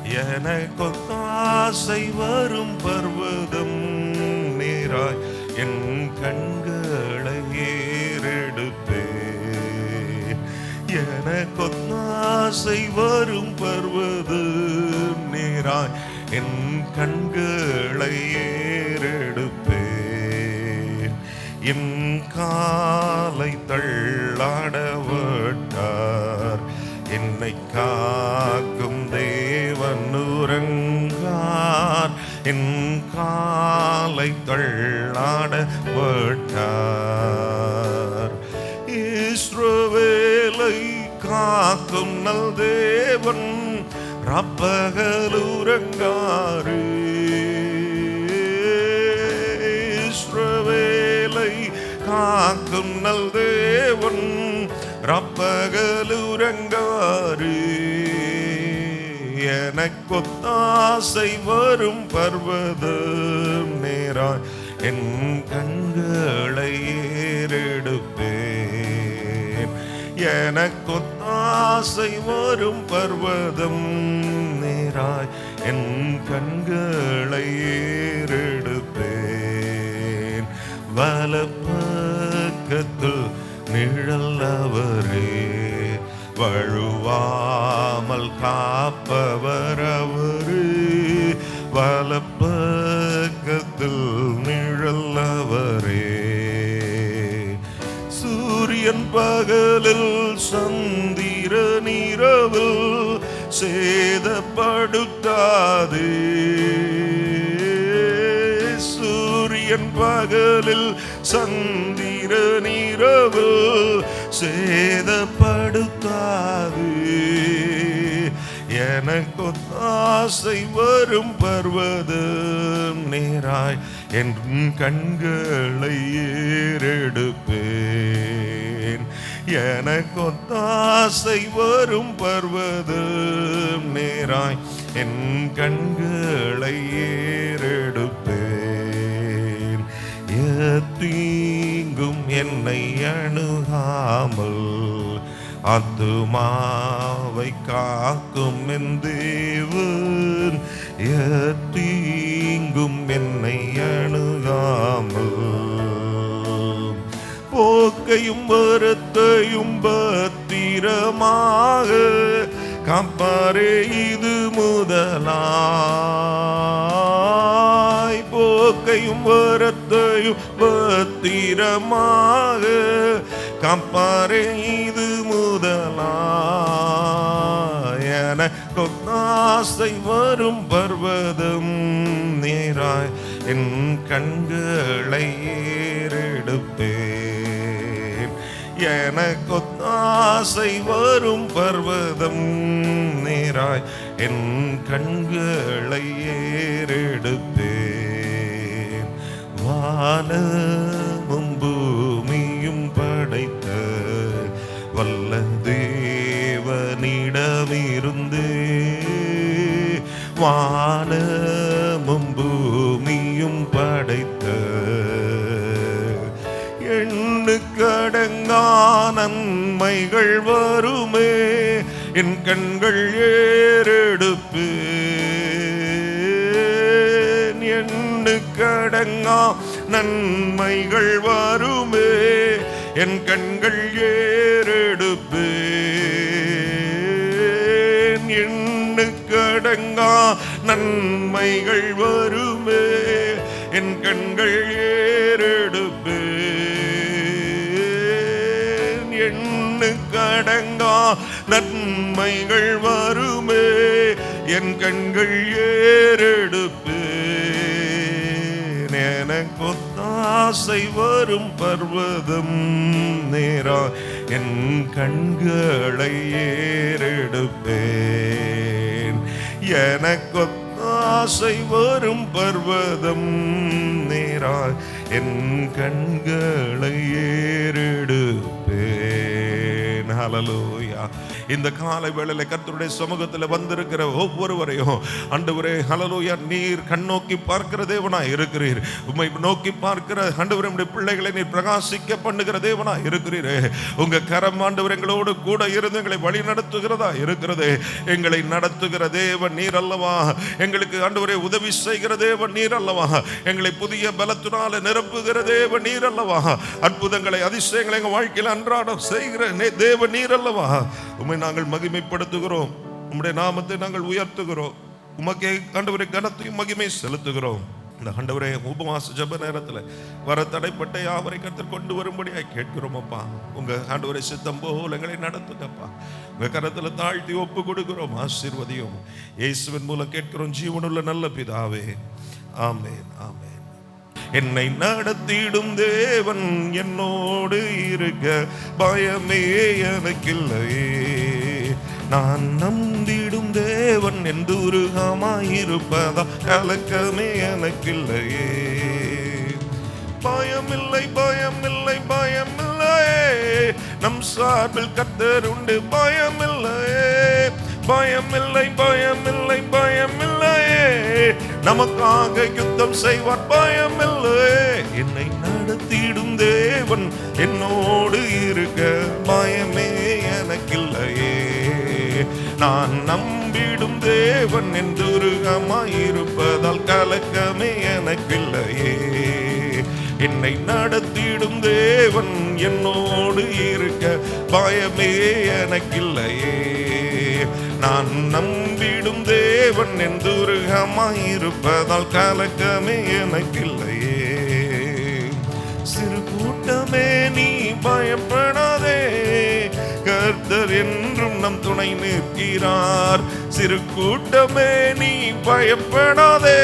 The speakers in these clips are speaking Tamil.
எனக்கொத்தாசை வரும் பர்வதம் நேராய் என் கண்களை ஏறெடுப்பேன். எனக்கொத்தாசை வரும் பர்வதம் நேராய் என் கண்களை ஏறெடுப்பேன். என் காலை தள்ளாட விட்டார், என்னை காக்கும் தேவன் உறங்கார். என் காலை தள்ளாட விட்டார். இஸ்ரவேலை காக்கும் நல் தேவன் ரப்பகல் உறங்காரு. இஸ்ரவேலை காக்கும் நல் தேவன் ரப்பகல் உறங்காரு. எனக்கொத்தாசை வரும் பர்வதம் நேராய் என் கண்களை ஏறெடுப்பேன். எனக்கொத்தாசை வரும் பர்வதம் நேராய் என் கண்களை ஏறெடுப்பேன். வலப்பக்கத்தில் நிழல் அவரே, வழுவாமல் காப்பவர் அவரே. வலப்பக்கத்தில் நிழல் அவரே. சூரியன் பகலில் சந்திரன் இரவில் சேதப்படுத்தாதே. சூரியன் பகலில் சந்திரன் இரவில் சேதப்படுத்தாது. எனக்கொத்தாசை வரும் பர்வதம் நேராய் என் கண்களை ஏறெடுப்பேன். எனக்கொத்தாசை வரும் பர்வதம் நேராய் என் கண்களை ஏறெடுப்பேன். தீங்கும் என்னை அணுகாமல் ஆத்துமாவை காக்கும் என் தேவன். தீங்கும் என்னை அணுகாமல் போக்கையும் வரத்தையும் பத்திரமாக காப்பாரே இது முதலாய். போக்கையும் வரத்தையும் பத்திரமாக காப்பாரே இது முதலாய். எனக்கொத்தாசை வரும் பர்வதம் நேராய் என் கண்களை ஏறெடுப்பேன். எனக்கொத்தாசை வரும் பர்வதம் நேராய் என் கண்களை ஏறெடுப்பேன். வானமும் பூமியும் படைத்த வல்ல தேவனிடமிருந்தே, வானமும் பூமியும் படைத்த எண்ணுக்கடங்கா நன்மைகள் வருமே என் கண்கள் ஏறெடுப்பேன். எண்ணுக்கடங்கா நன்மைகள் வருமே என் கண்கள் ஏறெடுப்பேன். எண்ணுக்கடங்கா நன்மைகள் வருமே என் கண்கள் ஏறெடுப்பேன். எண்ணுக்கடங்கா நன்மைகள் வருமே என் கண்கள் ஏறெடுப்பேன். எனக்கொத்தாசை வரும் பர்வதம் நேராய் என் கண்களை ஏறெடுப்பேன். எனக்கொத்தாசை வரும் பர்வதம் நேராய் என் கண்களை ஏறெடுப்பேன். ஹல்லேலூயா. இந்த காலை வேளையில கர்த்தருடைய சமூகத்தில் வந்திருக்கிற ஒவ்வொருவரையும் ஆண்டவரே ஹல்லேலூயா, நீர் கண்ணோக்கி பார்க்கிற தேவனாய் இருக்கிறீர். உம்மை நோக்கி பார்க்கிற ஆண்டவரே உம்முடைய பிள்ளைகளை நீர் பிரகாசிக்க பண்ணுகிற தேவனாய் இருக்கிறீரே. உங்க கரம் ஆண்டவர் எங்களோடு கூட இருந்து எங்களை வழி நடத்துகிறதா இருக்கிறது. எங்களை நடத்துகிற தேவன் நீர் அல்லவா. எங்களுக்கு ஆண்டவரே உதவி செய்கிற தேவன் நீர் அல்லவா. எங்களை புதிய பலத்தினால நிரப்புகிற தேவன் நீர் அல்லவா. அற்புதங்களை அதிசயங்களை எங்கள் வாழ்க்கையில் அன்றாடம் செய்கிற தேவன் நீர் அல்லவா. உம்மை நாங்கள் மகிமைப்படுத்துகிறோம். உம்முடைய நாமத்தை நாங்கள் உயர்த்துகிறோம். உமக்கே ஆண்டவரே கனத்தையும் மகிமை செலுத்துகிறோம். இந்த ஆண்டவரே உபவாச ஜெப நேரத்தில் வர தடைப்பட்ட யாவரை கர்த்தர் கொண்டு வரும்படியாய் கேட்கிறோம் அப்பா. உங்க ஆண்டவரே சித்தம் போல எங்களை நடத்துங்கப்பா. உங்க கரத்தில் தாழ்த்தி ஒப்பு கொடுக்கிறோம். ஆசீர்வதியும் இயேசுவின் மூலம் கேட்கிறோம் ஜீவனுள்ள நல்ல பிதாவே. ஆமென், ஆமென். என்னை நடத்திடும் தேவன் என்னோடு இருக்க பயமே எனக்கில்லையே. நான் நம்பிடும் தேவன் என்றுருகமாயிருப்பதா கலக்கமே எனக்கில்லையே. பயமில்லை, பயமில்லை, பயமில்லையே. நம் சார்பில் கர்த்தர் உண்டு. பயமில்லையே, பயமில்லை, பயமில்லை, பயமில்லையே. நமக்காக யுத்தம் செய்வார். பயமில்லையே. என்னை நடத்திடும் தேவன் என்னோடு இருக்க பயமே எனக்கில்லையே. நான் நம்பிடும் தேவன் என்றுருகமாயிருப்பதால் கலக்கமே எனக்கில்லையே. என்னை நடத்திடும் தேவன் என்னோடு இருக்க பயமே எனக்கில்லையே. நான் நம்பிடும் தேவன் என்றுருகமாயிருப்பதால் கலக்கமே எனக்கில்லையே. சிறு கூட்டமே நீ பயப்படாதே, கர்த்தர் என்றும் நம் துணை நிற்கிறார். சிறு கூட்டமே நீ பயப்படாதே,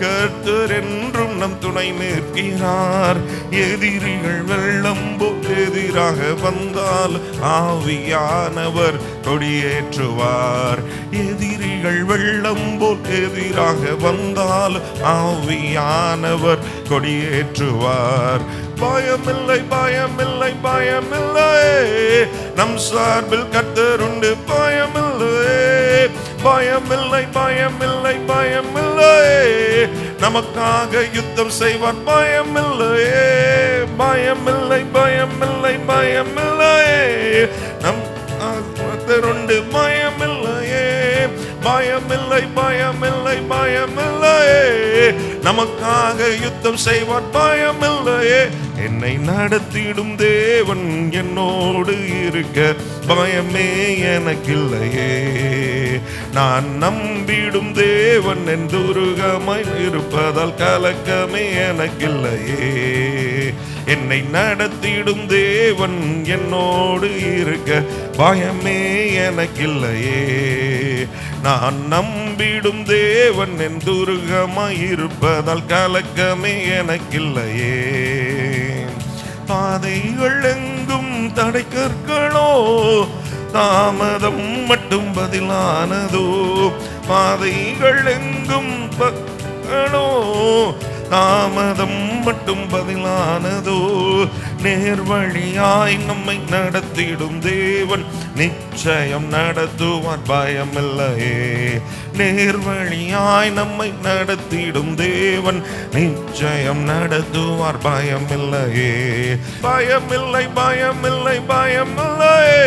கர்த்தர் என்றும் நம் துணை நிற்கிறார். எதிரிகள் வெள்ளம் போல் எதிராக வந்தால் ஆவியானவர் கொடியேற்றுவார். எதிரிகள் வெள்ளம் போல் எதிராக வந்தால் ஆவியானவர் கொடியேற்றுவார். பயமில்லை, பயமில்லை, பயமில்லை. நம் சார்பில் கர்த்தர் உண்டு. பயமில்லை, பயமில்லை, பயமில்லை, பயமில்லை. நமக்காக யுத்தம் செய்வார். பயமில்லையே, பயமில்லை, பயமில்லை, பயமில்லை. நம் கர்த்தர் உண்டு. பயமில்லையே, பயமில்லை, பயமில்லை, பயமில்லை. நமக்காக யுத்தம் செய்வார். பயமில்லையே. என்னை நடத்திடும் தேவன் என்னோடு இருக்க பயமே எனக்கில்லையே. நான் நம்பிடும் தேவன் என்றுருகமாய் இருப்பதால் கலக்கமே எனக்கில்லையே. என்னை நடத்திடும் தேவன் என்னோடு இருக்க பயமே எனக்கில்லையே. நான் நம்பிடும் தேவன் என்றுருகமாயிருப்பதால் கலக்கமே எனக்கில்லையே. பாதைகள் எங்கும் தடை கற்களோ, தாமதம் மட்டும் பதிலானதோ. பாதைகள் எங்கும் பக்களோ, தாமதம் மட்டும் பதிலானதோ. நேர்வழியாய் நம்மை நடத்திடும் தேவன் நிச்சயம் நடத்துவார். பயமில்லையே. நேர்வழியாய் நம்மை நடத்திடும் தேவன் நிச்சயம் நடத்துவார். பயமில்லையே, பயமில்லை, பயமில்லை, பயமில்லையே.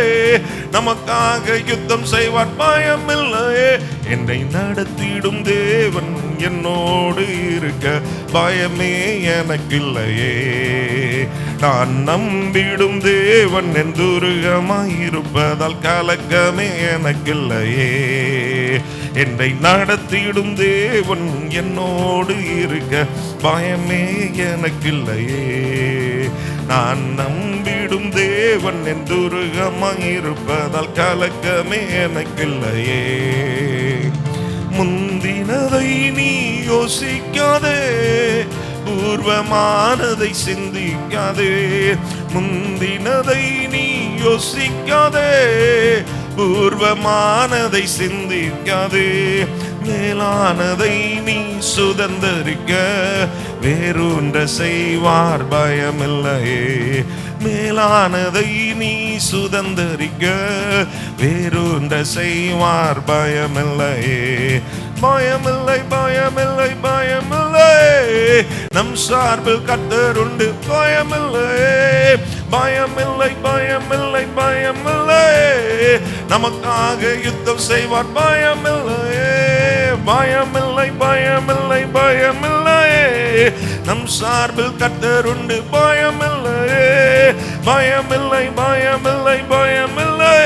நமக்காக யுத்தம் செய்வார். பயமில்லையே. என்னை நடத்திடும் தேவன் என்னோடு இருக்க பயமே எனக்கில்லையே. நான் நம்பிடும் தேவன் என்றுருகமாயிருப்பதால் கலக்கமே எனக்கில்லையே. என்னை நடத்திடும் தேவன் என்னோடு இருக்க பயமே எனக்கில்லையே. நான் நம்பிடும் தேவன் என்றுருகமாயிருப்பதால் கலக்கமே எனக்கில்லையே. முந்தினதை நீ யோசிக்காதே, பூர்வமானதை சிந்திக்காதே. முந்தினதை நீ யோசிக்காதே, பூர்வமானதை சிந்திக்காதே. மேலானதை நீ சுதந்தரிக்க வேறொன்ற செய்வார். பயமில்லையே. மேலானதை நீ சுதந்தரிக்க வேறொன்ற செய்வார். பயமில்லையே, பயமில்லை, பயமில்லை, பயமில்லை, நம் சார்பில் கர்த்தர் உண்டு. பயமில்லையே, பயமில்லை, பயமில்லை, பயமில்லை, நமக்காக யுத்தம் செய்வார். பயமில்லையே, பயமில்லை, பயமில்லை, பயமில்லை, நம் சார்பில் கர்த்தர் உண்டு. பயமில்லையே, பயமில்லை, பயமில்லை, பயமில்லை,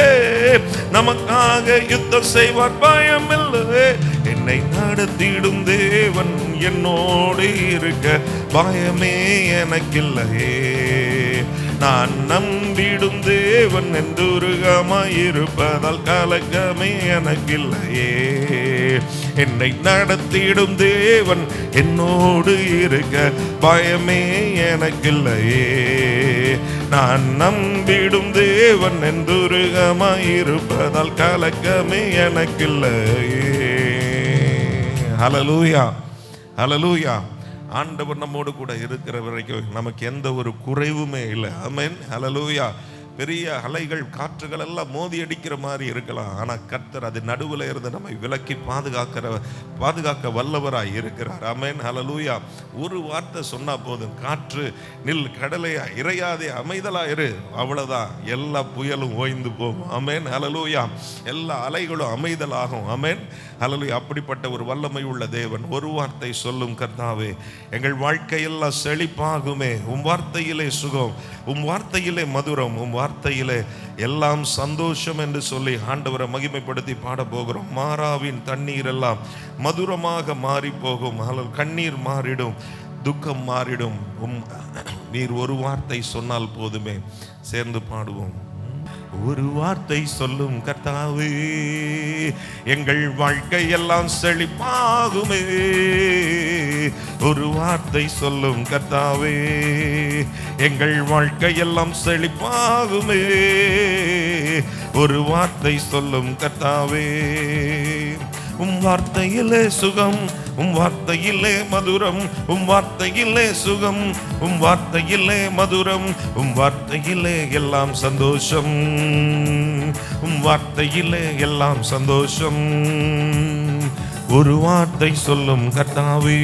நமக்காக யுத்தம் செய்வார். பயமில்லை, என்னை நடத்திடும் தேவன் என்னோடு இருக்க பயமே எனக்கில்லையே. நான் நம்பிடும் தேவன் என்றுருகமாயிருப்பதால் கலக்கமே எனக்கில்லையே. என்னை நடத்திடும் தேவன் என்னோடு இருக்க பயமே எனக்கில்லையே. நான் நம்பிடும் தேவன் என்றுருகமாயிருப்பதால் கலக்கமே எனக்கில்லையே. ஹல்லேலூயா, ஹல்லேலூயா. ஆண்டவர் நம்மோடு கூட இருக்கிற வரைக்கும் நமக்கு எந்த ஒரு குறைவுமே இல்லை. ஆமென், ஹல்லேலூயா. பெரிய அலைகள் காற்றுகள் எல்லாம் மோதி அடிக்கிற மாதிரி இருக்கலாம், ஆனால் கர்த்தர் அது நடுவில் இருந்து நம்மை விலக்கி பாதுகாக்க வல்லவராய் இருக்கிறார். ஆமென், ஹல்லேலூயா. ஒரு வார்த்தை சொன்னா போதும், காற்று நில், கடலையா இறையாதே, அமைதலா இரு, அவ்வளவுதான், எல்லா புயலும் ஓய்ந்து போகும். ஆமென், ஹல்லேலூயா. எல்லா அலைகளும் அமைதலாகும். ஆமென், ஹல்லேலூயா. அப்படிப்பட்ட ஒரு வல்லமை உள்ள தேவன். ஒரு வார்த்தை சொல்லும் கர்த்தாவே, எங்கள் வாழ்க்கையெல்லாம் செழிப்பாகுமே, உம் வார்த்தையிலே சுகம், உம் வார்த்தையிலே மதுரம், உம் வார்த்தையிலே எல்லாம் சந்தோஷம் என்று சொல்லி ஆண்டவரை மகிமைப்படுத்தி பாட போகிறோம். மாறாவின் தண்ணீர் எல்லாம் மதுரமாக மாறி போகும், கண்ணீர் மாறிடும், துக்கம் மாறிடும். நீர் ஒரு வார்த்தை சொன்னால் போதுமே. சேர்ந்து பாடுவோம். ஒரு வார்த்தை சொல்லும் கர்த்தாவே, எங்கள் வாழ்க்கை எல்லாம் செழிப்பாகுமே. ஒரு வார்த்தை சொல்லும் கர்த்தாவே, எங்கள் வாழ்க்கை எல்லாம் செழிப்பாகுமே. ஒரு வார்த்தை சொல்லும் கர்த்தாவே, உம் வார்த்தையிலே சுகம், உம் வார்த்தையிலே மதுரம், உம் வார்த்தையிலே சுகம், உம் வார்த்தையிலே மதுரம், உம் வார்த்தையிலே எல்லாம் சந்தோஷம், உம் வார்த்தையிலே எல்லாம் சந்தோஷம். ஒரு வார்த்தை சொல்லும் கர்த்தாவே,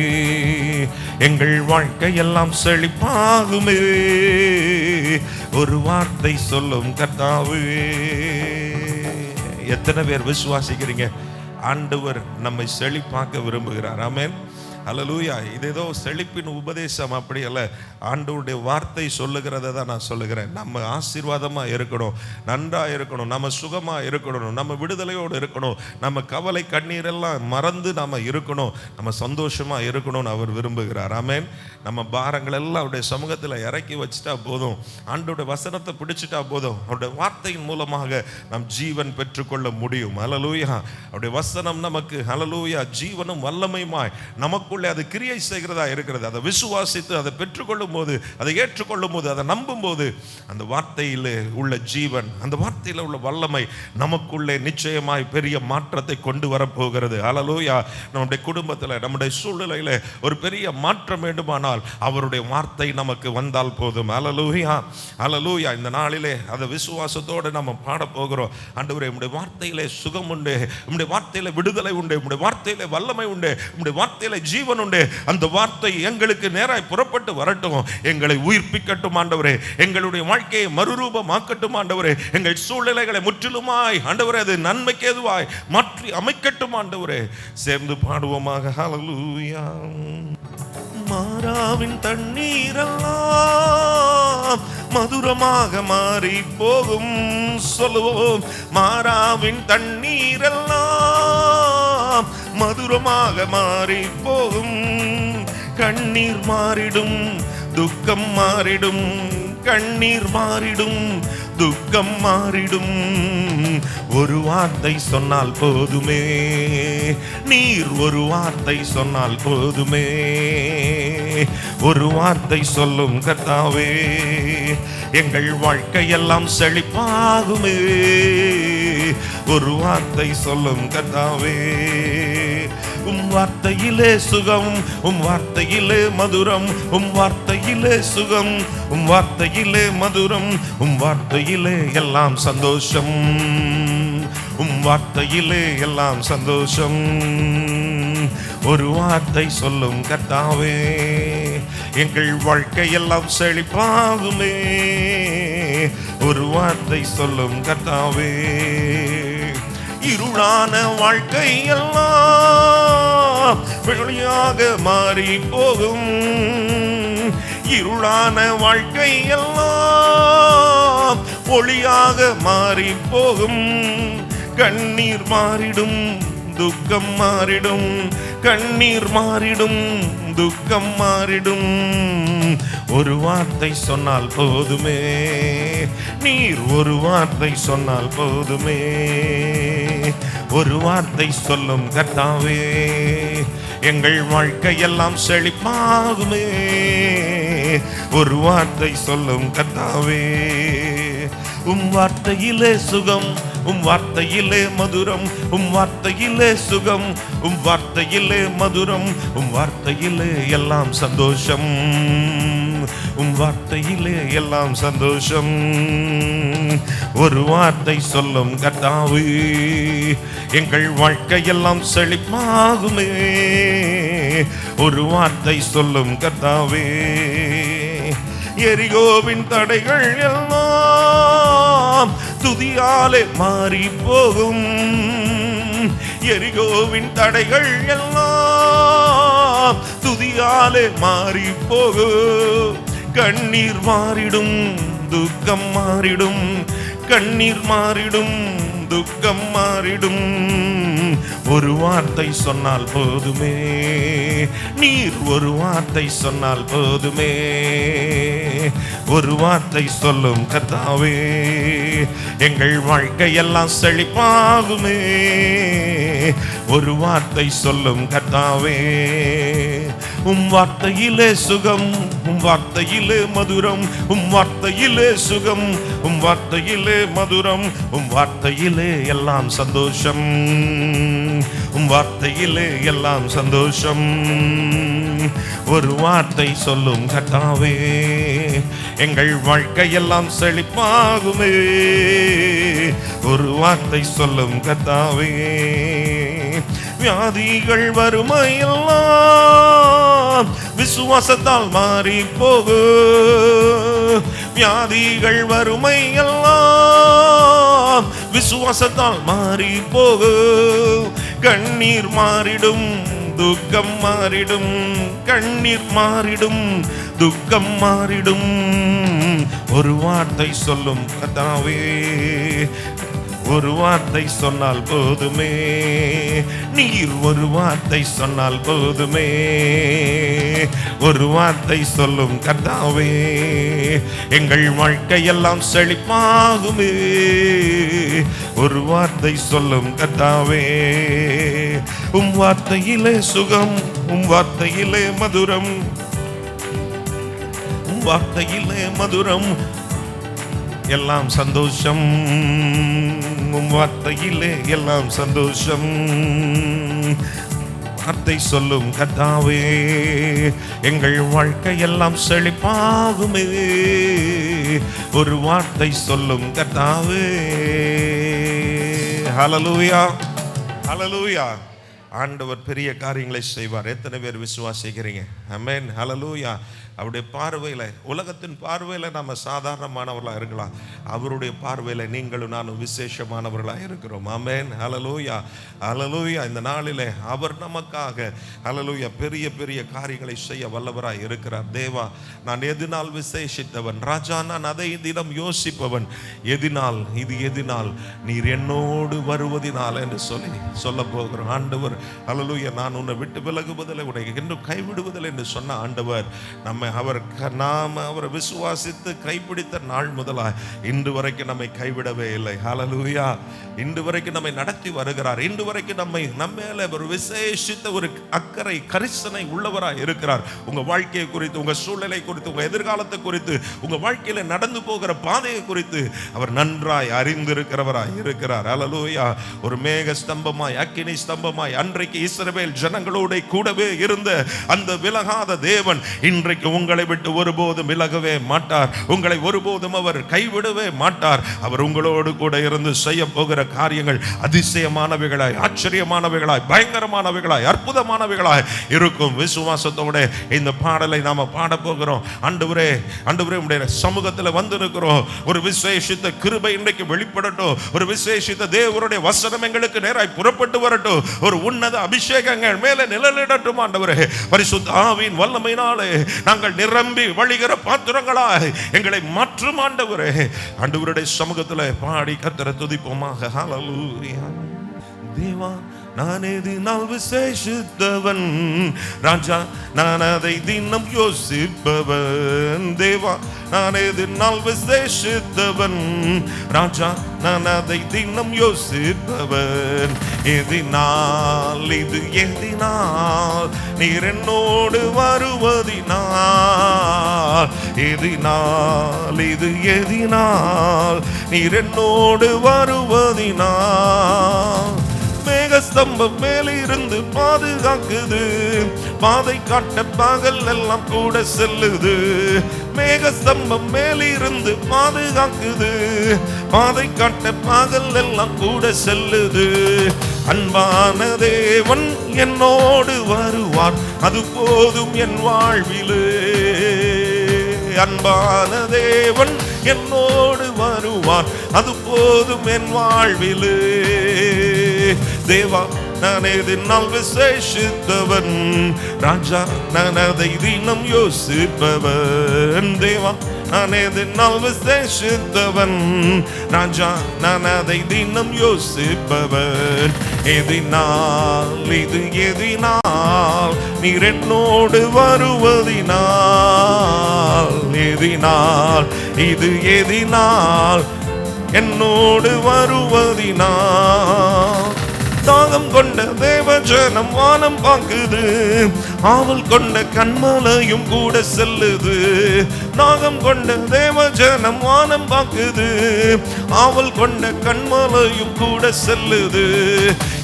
எங்கள் வாழ்க்கை எல்லாம் செழிப்பாகுமே. ஒரு வார்த்தை சொல்லும் கர்த்தாவே. எத்தனை பேர் விசுவாசிக்கிறீங்க? ஆண்டவர் நம்மை செழிப்பாக்க விரும்புகிறார். ஆமென், ஹல்லேலூயா. இது ஏதோ செழிப்பின் உபதேசம் அப்படி அல்ல. ஆண்டவருடைய வார்த்தை சொல்லுகிறத தான் நான் சொல்லுகிறேன். நம்ம ஆசீர்வாதமாக இருக்கணும், நன்றாக இருக்கணும், நம்ம சுகமாக இருக்கணும், நம்ம விடுதலையோடு இருக்கணும், நம்ம கவலை கண்ணீரெல்லாம் மறந்து நம்ம இருக்கணும், நம்ம சந்தோஷமாக இருக்கணும்னு அவர் விரும்புகிறார். ஆமென். நம்ம பாரங்கள் எல்லாம் அவருடைய சமூகத்தில் இறக்கி வச்சுட்டா போதும், ஆண்டவருடைய வசனத்தை பிடிச்சிட்டா போதும், அவருடைய வார்த்தையின் மூலமாக நம் ஜீவன் பெற்றுக்கொள்ள முடியும். ஹல்லேலூயா. அவருடைய வசனம் நமக்கு ஹல்லேலூயா ஜீவனும் வல்லமையுமாய் நமக்கு அது கிரியை செய்கிறதா இருக்கிறது. அதை விசுவாசித்து அதை பெற்றுக்கொள்ளும் போது, அதை ஏற்றுக்கொள்ளும் போது, அதை நம்பும் போது, அந்த வார்த்தையிலே உள்ள ஜீவன், அந்த வார்த்தையில் உள்ள வல்லமை நமக்குள்ளே நிச்சயமாய் பெரிய மாற்றத்தை கொண்டு வரப்போகிறது. ஹல்லேலூயா. நம்முடைய குடும்பத்தில், நம்முடைய சூழ்நிலையில் ஒரு பெரிய மாற்றம் வேண்டுமானால் அவருடைய வார்த்தை நமக்கு வந்தால் போதும். ஹல்லேலூயா, ஹல்லேலூயா. இந்த நாளிலே அதை விசுவாசத்தோடு நம்ம பாட போகிறோம். ஆண்டவரே, உம்முடைய வார்த்தையிலே சுகம் உண்டு, உம்முடைய வார்த்தையிலே விடுதலை உண்டு, உம்முடைய வார்த்தையிலே வல்லமை உண்டு, உம்முடைய வார்த்தையிலே ஜீவன் உண்டு. அந்த வார்த்தை எங்களுக்கு நேராய் புறப்பட்டு வரட்டும், எங்களை உயிர்ப்பிக்கட்டும் ஆண்டவரே, எங்களுடைய வாழ்க்கையை மறுரூபமாக்கட்டும் ஆண்டவரே, எங்கள் சூழ்நிலைகளை முற்றிலுமாய் ஆண்டவரே அது நன்மைக்கு ஏதுவாய் மாற்றி அமைக்கட்டும் ஆண்டவரே. சேர்ந்து பாடுவோமாக. ஹல்லேலூயா. மாறாவின் தண்ணீரெல்லாம் மதுரமாக மாறி போகும். சொல்லுவோம். மாறாவின் தண்ணீரெல்லாம் மதுரமாக மாறி போகும். கண்ணீர் மாறிடும், துக்கம் மாறிடும், கண்ணீர் மாறிடும், துக்கம் மாறிடும். ஒரு வார்த்தை சொன்னால் போதுமே, நீர் ஒரு வார்த்தை சொன்னால் போதுமே. ஒரு வார்த்தை சொல்லும் கர்த்தாவே, எங்கள் வாழ்க்கையெல்லாம் செழிப்பாகுமே. ஒரு வார்த்தை சொல்லும் கர்த்தாவே. உம் வார்த்தையிலே சுகம், உம் வார்த்தையிலே மதுரம், உம் வார்த்தையிலே சுகம், உம் வார்த்தையிலே மதுரம், உம் வார்த்தையிலே எல்லாம் சந்தோஷம், உம் வார்த்தையிலே எல்லாம் சந்தோஷம். ஒரு வார்த்தை சொல்லும் கர்த்தாவே, எங்கள் வாழ்க்கை எல்லாம் செழிப்பாகுமே. ஒரு வார்த்தை சொல்லும் கர்த்தாவே, இருளான வாழ்க்கை எல்லாம் வெளியாக மாறி போகும். இருளான வாழ்க்கை எல்லாம் ஒளியாக மாறி போகும். கண்ணீர் மாறிடும், துக்கம் மாறிடும், கண்ணீர் மாறிடும், துக்கம் மாறிடும். ஒரு வார்த்தை சொன்னால் போதுமே, நீர் ஒரு வார்த்தை சொன்னால் போதுமே. ஒரு வார்த்தை சொல்லும் கர்த்தாவே, எங்கள் வாழ்க்கையெல்லாம் செழிப்பாகுமே. ஒரு வார்த்தை சொல்லும் கர்த்தாவே, உம் வார்த்தையிலே சுகம், உம் வார்த்தையிலே மதுரம், உம் வார்த்தையிலே சுகம், உம் வார்த்தையிலே மதுரம், உம் வார்த்தையிலே எல்லாம் சந்தோஷம், உம் வார்த்தையிலே எல்லாம் சந்தோஷம். ஒரு வார்த்தை சொல்லும் கர்த்தாவே, எங்கள் வாழ்க்கையெல்லாம் செழிப்பாகுமே. ஒரு வார்த்தை சொல்லும் கர்த்தாவே, எரிகோவின் தடைகள் எல்லாம் துதியாலே மாறி போகும். எரிகோவின் தடைகள் எல்லாம் துதியாலே மாறி போகும். கண்ணீர் மாறிடும், துக்கம் மாறிடும், கண்ணீர் மாறிடும், துக்கம் மாறிடும். ஒரு வார்த்தை சொன்னால் போதுமே, நீர் ஒரு வார்த்தை சொன்னால் போதுமே. ஒரு வார்த்தை சொல்லும் கர்த்தாவே, எங்கள் வாழ்க்கையெல்லாம் செழிப்பாகுமே. ஒரு வார்த்தை சொல்லும் கர்த்தாவே, உம் வார்த்தையிலே சுகம், உம் வார்த்தையிலே மதுரம், உம் வார்த்தையிலே சுகம், உம் வார்த்தையிலே மதுரம், உம் வார்த்தையிலே எல்லாம் சந்தோஷம், உம் வார்த்தையிலே எல்லாம் சந்தோஷம். ஒரு வார்த்தை சொல்லும் கர்த்தாவே, எங்கள் வாழ்க்கையெல்லாம் செழிப்பாகுமே. ஒரு வார்த்தை சொல்லும் கர்த்தாவே, வியாதிகள் வறுமையெல்லாம் விசுவாசத்தால் மாறி போகு. வியாதிகள் வறுமையெல்லாம் விசுவாசத்தால் மாறி போகு. கண்ணீர் மாறிடும், துக்கம் மாறிடும், கண்ணீர் மாறிடும், துக்கம் மாறிடும். ஒரு வார்த்தை சொல்லும் கர்த்தாவே, ஒரு வார்த்தை சொன்னால் போதுமே, நீர் ஒரு வார்த்தை சொன்னால் போதுமே. ஒரு வார்த்தை சொல்லும் கர்த்தாவே, எங்கள் வாழ்க்கையெல்லாம் செழிப்பாகுமே. ஒரு வார்த்தை சொல்லும் கர்த்தாவே, உம் வார்த்தையிலே சுகம், உம் வார்த்தையிலே மதுரம், உம் வார்த்தையிலே மதுரம், எல்லாம் சந்தோஷம், உம் வார்த்தையிலே எல்லாம் சந்தோஷம். வார்த்தை சொல்லும் கர்த்தாவே, எங்கள் வாழ்க்கையெல்லாம் செழிப்பாகுமே. ஒரு வார்த்தை சொல்லும் கர்த்தாவே. ஹல்லேலூயா, ஹல்லேலூயா. ஆண்டவர் பெரிய காரியங்களை செய்வார். எத்தனை பேர் விசுவாசிக்கிறீங்க? ஆமென், ஹல்லேலூயா. அவருடைய பார்வையில், உலகத்தின் பார்வையில் நம்ம சாதாரணமானவர்களாக இருக்கலாம், அவருடைய பார்வையில் நீங்களும் நானும் விசேஷமானவர்களாக இருக்கிறோம். ஆமென், ஹல்லேலூயா, ஹல்லேலூயா. இந்த நாளிலே அவர் நமக்காக ஹல்லேலூயா பெரிய பெரிய காரியங்களை செய்ய வல்லவராய் இருக்கிறார். தேவா, நான் எதினால் விசேஷித்தவன், ராஜா நான் அதை தினம் யோசிப்பவன், எதினால், இது எதினால், நீர் என்னோடு வருவதினால் என்று சொல்ல போகிறோம். ஆண்டவர் ஹல்லேலூயா, நான் உன்னை விட்டு விலகுவதில்லை, உன்னை இன்னும் கைவிடுவதில்லை என்று சொன்ன ஆண்டவர் நம்மை நாம அவரை விசுவாசித்து கைப்பிடித்த நாள் முதலாய் இன்று வரைக்கும் நம்மை கைவிடவே இல்லை. ஹல்லேலூயா. இன்று வரைக்கும் நம்மை நடத்தி வருகிறார். இன்று வரைக்கும் நம்ம மேல ஒரு விசேஷித்த ஒரு அக்கறை கரிசனை உள்ளவராய் இருக்கிறார். உங்க வாழ்க்கையை குறித்து, உங்க சூழ்நிலை குறித்து, உங்க எதிர்காலத்தை குறித்து, உங்க வாழ்க்கையில நடந்து போகிற பாதையை குறித்து அவர் நன்றாய் அறிந்திருக்கிறவராய் இருக்கிறார். ஹல்லேலூயா. ஒரு மேக ஸ்தம்பமாய், அக்கினி ஸ்தம்பமாய் அன்றைக்கு இஸ்ரவேல் ஜனங்களோட கூடவே இருந்த அந்த விலகாத தேவன் இன்றைக்கு உங்களை விட்டு ஒருபோதும் விலகவே மாட்டார். உங்களை ஒருபோதும் அவர் கைவிடவே மாட்டார். அவர் உங்களோடு கூட இருந்து செய்ய போகிற காரியங்கள் அதிசயமானவைகளாய், ஆச்சரியமானவைகளாய், பயங்கரமானவைகளாய், அற்புதமானவைகளாய் இருக்கும். விசுவாசத்தோட இந்த பாடலை நாம பாட போகிறோம். ஆண்டவரே, ஆண்டவரே உம்முடைய சமூகத்தில் வந்திருக்கிறோம். ஒரு விசேஷித்த கிருபை இன்றைக்கு வெளிப்படட்டும். ஒரு விசேஷித்த தேவனுடைய வசனம் எங்களுக்கு நேராய் புறப்பட்டு வரட்டும். ஒரு உன்னத அபிஷேகங்கள் மேலே நிழலிடட்டும். ஆண்டவரே, பரிசுத்த ஆவியின் வல்லமையினாலே நாங்கள் நிரம்பி வழிகிற பாத்திரங்களாய் எங்களை மாற்றும். ஆண்டவரே, ஆண்டவருடைய சமூகத்தில் பாடி கர்த்தரை துதிப்போமாக. ஹல்லேலூயா. தேவா, நான் எதினால் விசேஷித்தவன், ராஜா நான் அதை தினம் யோசிப்பவன். தேவா, நான் எதினால் விசேஷித்தவன், ராஜா நான் அதை தினம் யோசிப்பவன். எதினால் இது எதினால் நீர் என்னோடு வருவதினால், எதினால் இது எதினால் நீர் என்னோடு வருவதினால். மேகஸ்தம்பம் மேலிருந்து பாதுகாக்குது, பாதை காட்ட பகல் எல்லாம் கூட செல்லுது. மேகஸ்தம்பம் மேலிருந்து பாதுகாக்குது, பாதை காட்ட பகல் எல்லாம் கூட செல்லுது. அன்பான தேவன் என்னோடு வருவார், அது போதும் என் வாழ்விலே. அன்பான தேவன் என்னோடு வருவார், அது போதும் என் வாழ்விலே. தேவா, நான் எதினால் விசேஷித்தவன், ராஜா நான் அதை தினம் யோசிப்பவன். தேவா, நான் எதினால் விசேஷித்தவன், ராஜா நான் அதை தினம் யோசிப்பவன். எதினால் இது எதினால் நீர் என்னோடு வருவதினால், எதினால் இது எதினால் என்னோடு வருவதினால். தாகம் கொண்ட தேவஜனம் வானம் பார்க்குது, ஆவல் கொண்ட கண்மலையும் கூட செல்லுது. தாகம் கொண்ட தேவஜனம் வானம் பார்க்குது, ஆவல் கொண்ட கண்மலையும் கூட செல்லுது.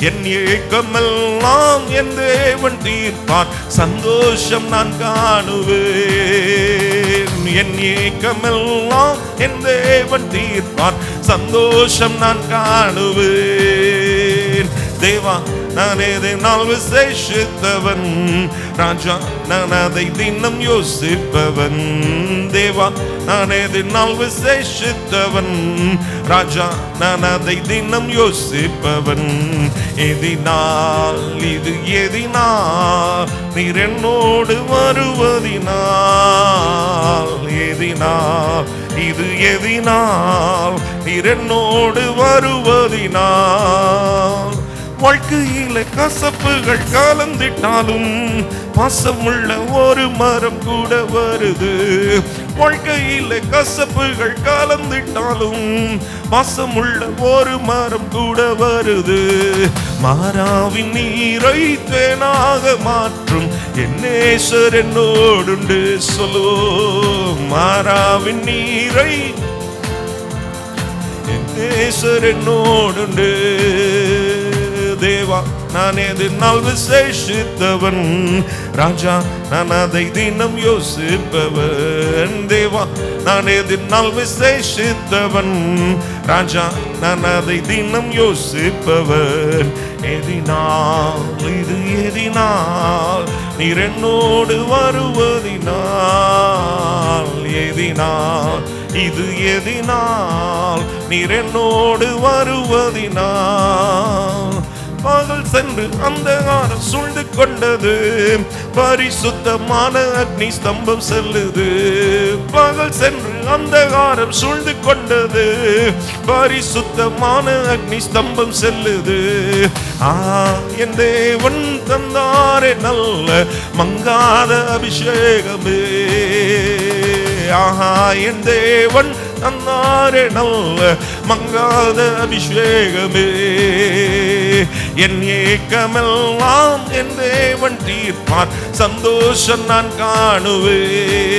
என் ஏக்கமெல்லாம் என் தேவன் தீர்ப்பார், சந்தோஷம் நான் காணுவேன். என் ஏக்கமெல்லாம் என் தேவன் தீர்ப்பார், சந்தோஷம் நான் காணுவேன். தேவா, நான் எதினால் விசேஷித்தவன், ராஜா நான் அதை தினம் யோசிப்பவன். தேவா, நான் எதினால் விசேஷித்தவன், ராஜா நான் அதை தினம் யோசிப்பவன். எதினால் இது எதினால் நீர் என்னோடு வருவதினால், எதினால் இது எதினால் நீர் என்னோடு வருவதினால். வாழ்க்கையில கசப்புகள் கலந்திட்டாலும் பாசமுள்ள ஒரு மரம் கூட வருது. வாழ்க்கையில கசப்புகள் கலந்திட்டாலும் பாசமுள்ள ஒரு மரம் கூட வருது. மாறாவின் நீரை தேனாக மாற்றும் என் நேசர் என்னோடுண்டு சொல்லுவோம். மாறாவின் நீரை என் நேசர் என்னோடுண்டு. தேவா, நான் எதினால் விசேஷித்தவன், ராஜா நான் அதை தினம் யோசிப்பவன். தேவா, நான் எதினால் விசேஷித்தவன், ராஜா நான் அதை தினம் யோசிப்பவன். எதினால் இது எதினால் நீர் என்னோடு வருவதினால், எதினால் இது எதினால் நீர் என்னோடு வருவதினால். பகல் சென்று அந்தகாரம் சூழ்ந்து கொண்டது, பரிசுத்தமான அக்னி ஸ்தம்பம் செல்லுது. பகல் சென்று அந்தகாரம் சூழ்ந்து கொண்டது, பரிசுத்தமான அக்னி ஸ்தம்பம் செல்லுது. என் தேவன் தந்தாரே நல்ல மங்காத அபிஷேகமே. ஆஹா, என் தேவன் தந்தாரே நல்ல மங்காத அபிஷேகமே. என் ஏக்கமெல்லாம் என் தேவன் தீர்ப்பார், சந்தோஷம் நான் காணுவேன்.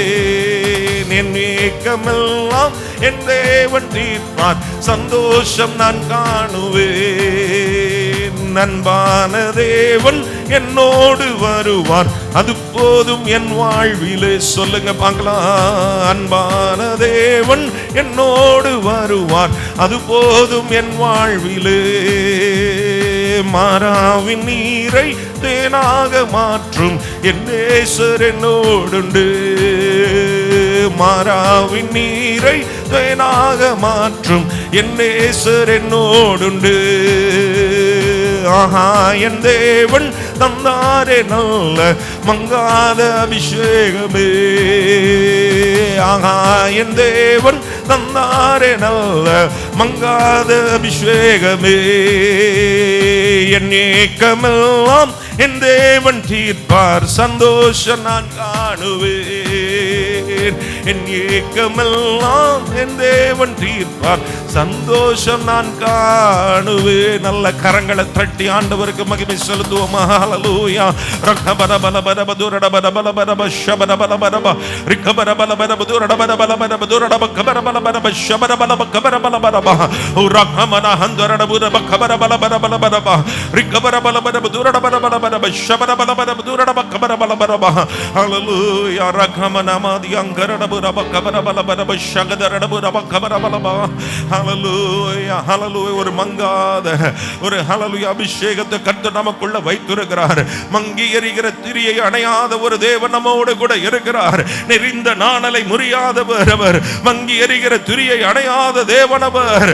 என் ஏக்கமெல்லாம் என் தேவன் தீர்ப்பார், சந்தோஷம் நான் காணுவேன். அன்பான தேவன் என்னோடு வருவார், அது போதும் என் வாழ்விலே. சொல்லுங்க பார்க்கலாம். அன்பான தேவன் என்னோடு வருவார், அது போதும் என் வாழ்விலே. மாறாவின் நீரை தேனாக மாற்றும் என் நேசர் என்னோடுண்டு. மாறாவின் நீரை தேனாக மாற்றும் என் நேசர் என்னோடுண்டு. ஆஹா, என் தேவன் தந்தாரே நல்ல மங்காத அபிஷேகமே. ஆஹா, என் தேவன் தந்தாரே நல்ல மங்காத அபிஷேகமே. என் ஏக்கமெல்லாம் என் தேவன் தீர்ப்பார், சந்தோஷம் நான் காணுவேன். என் ஏக்கமெல்லாம் என் தேவன் தீர்ப்பார், சந்தோஷம் நான் காணுவேன். நல்ல கரங்களை தட்டி ஆண்டவருக்கு மகிமை செலுத்துவோம். ஹல்லேலூயா. ரக்கபர பல பர பதுரட பல பல பர பஷபர பல பர ப ரிக்கபர பல பர பதுரட பல பல பர பதுரட பக்கபர பல பர பஷபர பல பக்கபர பல பர ப ரக்கமன ஹந்தரட புர பக்கபர பல பர பல பர ப ரிக்கபர பல பர பதுரட பல பல பர பஷபர பல பர பதுரட பக்கபர பல பர ப. ஹல்லேலூயா. ரக்கமன மாதி அங்கரட புர பக்கபர பல பர பஷகதரட புர பக்கபர பல ப. ஹல்லேலூயா, ஹல்லேலூயா. ஒரு மங்காத ஒரு ஹல்லேலூயா அபிஷேகத்தை கர்த்தர் நமக்குள்ள வைத்திருக்கிறார். மங்கி எரிகிற திரியை அணையாத ஒரு தேவன் நம்மோடு கூட இருக்கிறார். நெறிந்த நாணலை முறியாதவர் அவர். மங்கி எரிகிற திரியை அணையாத தேவன் அவர்.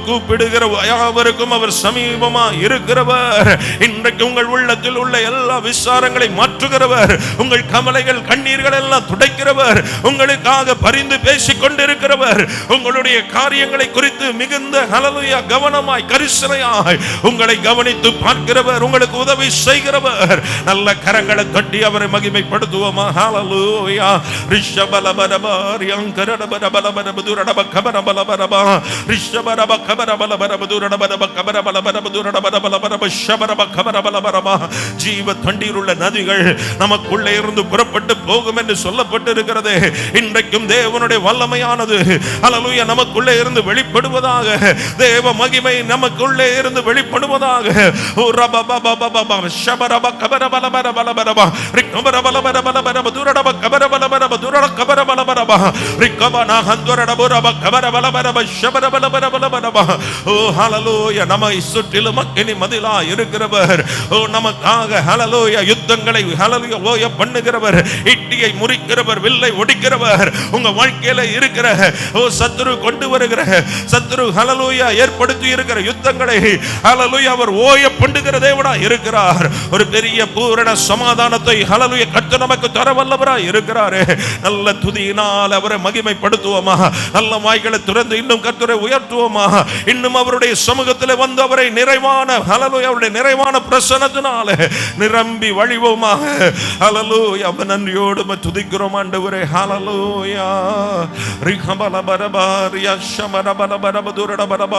கூப்பிடுகிற யாவருக்கும் அவர் சமீபமா இருக்கிறவர். இன்றைக்கு உங்கள் உள்ளத்தில் உள்ள எல்லா விசாரங்களை மாற்றுகிறவர். உங்கள் கவலைகள் கண்ணீர்கள் எல்லாம் துடைக்கிறவர். உங்களுக்காக பரிந்து பேசிக் கொண்டிருக்கிறவர். உங்களுடைய காரியங்களை குறித்து மிகுந்த ஹல்லேலூயா கவனமாய் கரிசனையாய் உங்களை கவனித்து பார்க்கிறவர். உங்களுக்கு உதவி செய்கிறவர். நல்ல கரங்களை தட்டி அவரை மகிமைப்படுத்துவோமா. ஹல்லேலூயா. ரிஷபலபரபர் யங்கரபரபலபரபதுரடப கபரபலபரப ரிஷபரப கபரபலபரபதுரடபரப கபரபலபரபதுரடபரபலபரப ஷபரப கபரபலபரப. ஜீவ தண்ணீருள்ள நதிகள் நமக்குள்ளே இருந்து புறப்பட்டு போகும் என்று சொல்லப்பட்டிருக்கிறது. இன்றைக்கும் தேவனுடைய வல்லமையானது ஹல்லேலூயா நமக்குள்ளே இருந்து வெளிப்படுவதாக. தேவ மகிமை நமக்குள்ளே இருந்து வெளிப்படுவதாக. ஓ ரபபபபப ஷபரப கபரபலபரபலபரப ரிக்கபரபலபரபலபரப துரடப கபரபலபரப துரட கபரபலபரப ரிக்கபன ஹந்தரடபரப கபரபலபரப ஷபரபலபரபலபரப. ஓ ஹல்லேலூயா. நம்மை சுற்றிலும் அக்கினி மதிலா இருக்கிறவர். ஓ நமக்காக ஹல்லேலூயா யுத்தங்களை ஹல்லேலூயா ஓய பண்ணுகிறவர். இட்டியை முறிக்கிறவர், வில்லை ஒடிக்கிறவர். உங்க வாழ்க்கையில இருக்கிற ஓ சத்துரு கொண்டு வருகிற சத்துரு ஹல்லேலூயா ஏற்படுத்தி இருக்கிற யுத்தங்களை ஹல்லேலூயா அவர் ஓய பண்ணுகிற தேவனா இருக்கிறார். ஒரு பெரிய பூரண சமாதானத்தை ஹல்லேலூயா கர்த்தர் நமக்கு தர வல்லவராய் இருக்கிறார். நல்ல துதியினால் அவரை மகிமைப்படுத்துவோமா. நல்ல வாய்களை திறந்து இன்னும் கர்த்தரை உயர்த்துவோமா. இன்னும் அவருடைய சமூகத்தில் வந்து அவரை நிறைவான ஹல்லேலூயா அவருடைய நிறைவான பிரசன்னத்தினால நிரம்பி வழிவோமா. ஹல்லேலூயா. நன்றியோடு துதிக்கிறோம் ஆண்டவரே. ஹல்லேலூயா. ரிகபலபரபர் யஷமரபலபரபதுரடபரப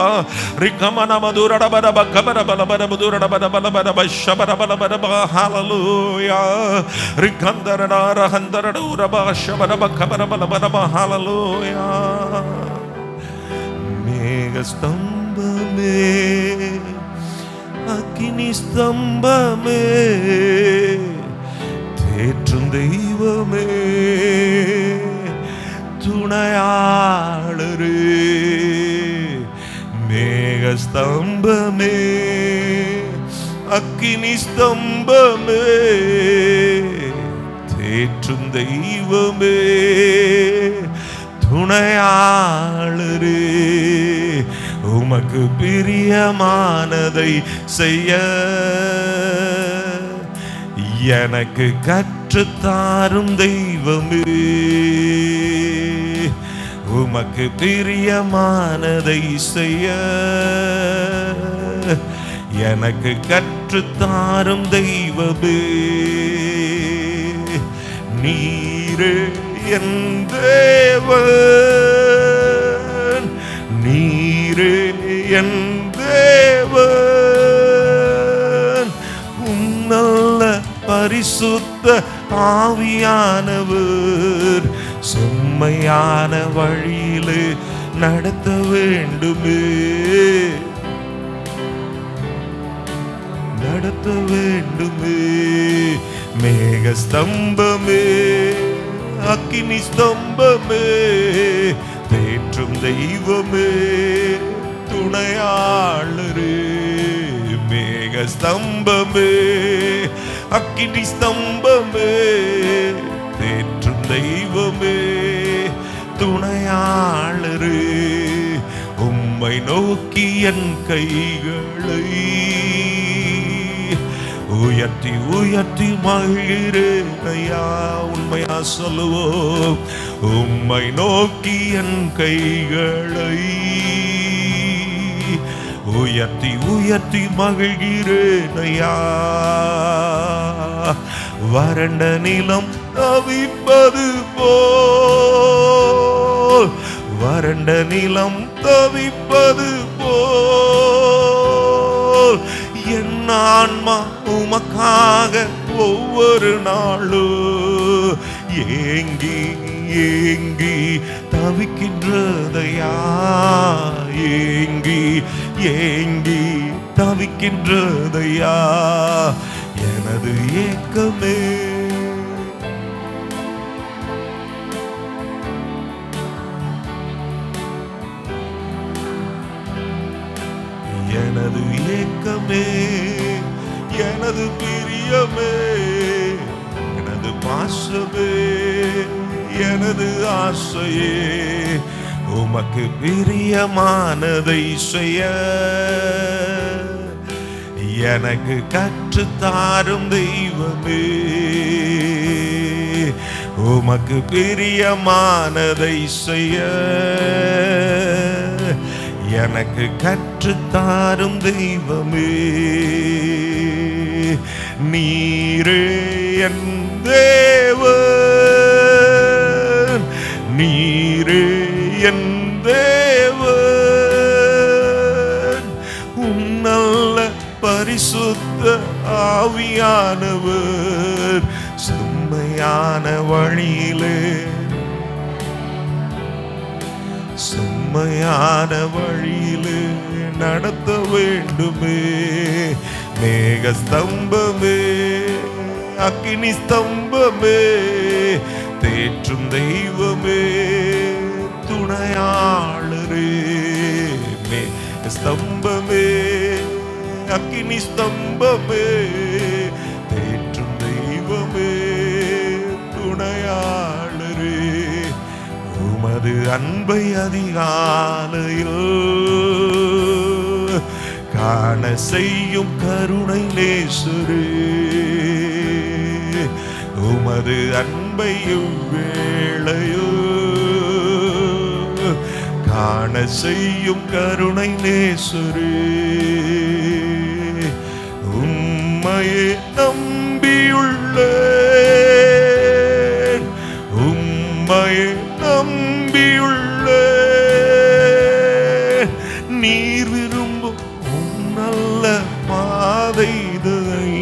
ரிகமனமதுரடபரப கபரபலபரபதுரடபரபலபரப ஷபரபலபரப. ஹல்லேலூயா. ரிகந்தரடரஹந்தரடூரப ஷபரப கபரபலபரப. ஹல்லேலூயா. மேகஸ்தம்பமே, அக்கினி ஸ்தம்பமே, தேற்றும் தெய்வமே, துணையாளரே. மேகஸ்தம்பமே, அக்கினி ஸ்தம்பமே, தேற்றும் தெய்வமே, துணையாளரே. உமக்கு பிரியமானதை செய்ய எனக்கு கற்றுத்தாரும் தெய்வமே. உமக்கு பிரியமானதை செய்ய எனக்கு கற்றுத்தாரும் தெய்வமே, நீரே என் தேவன், நீரே என் தேவன். நல்ல பரிசுத்த ஆவியானவர் செம்மையான வழியிலே நடத்த வேண்டுமே, நடத்த வேண்டுமே. மேக ஸ்தம்பமே, அக்கினி ஸ்தம்பமே, தேற்றும் தெய்வமே, துணையாளரே. மேக ஸ்தம்பமே, அக்கினி ஸ்தம்பமே, தேற்றும் தெய்வமே, துணையாளரே. உம்மை நோக்கி என் கைகளை உயர்த்தி உயர்த்தி மகிழ்கிறேன் ஐயா. உண்மையா சொல்லுவோம், உம்மை நோக்கி என் கைகளை உயர்த்தி உயர்த்தி மகிழ்கிறேன் ஐயா. வறண்ட நிலம் தவிப்பது போல், வறண்ட நிலம் தவிப்பது போல் என் ஆன்மா உமக்காக ஒவ்வொரு நாளும் ஏங்கி ஏங்கி தவிக்கின்றதையா, ஏங்கி ஏங்கி தவிக்கின்றதையா. எனது ஏக்கமே, எனது ஏக்கமே, எனது பிரியமே, எனது பாசமே, எனது ஆசையே, உமக்கு பிரியமானதை செய்ய எனக்கு கற்றுத்தாரும் தெய்வமே, உமக்கு பிரியமானதை செய்ய எனக்கு கற்றுத்தாரும் தெய்வமே. நீரே என் தேவன், நீரே என் தேவன். நல்ல பரிசுத்த ஆவியானவர் செம்மையான வழியிலே, செம்மையான வழியிலே நடத்த வேண்டுமே. மேக ஸ்தம்பமே, அக்கினி ஸ்தம்பமே, தேற்றும் தெய்வமே, துணையாளரே. மேக ஸ்தம்பமே, அக்கினி ஸ்தம்பமே, தேற்றும் தெய்வமே, துணையாளரே. உமது அன்பை அதிகாலையில் காண செய்யும் கருணை நேசரே, உமது அன்பை வேளையோ காண செய்யும் கருணை நேசரே. உம்மையே நம்பியுள்ளேன், உம்மையே நம்பியுள்ளேன். நீர் விரும்பும் நல்ல பாதையை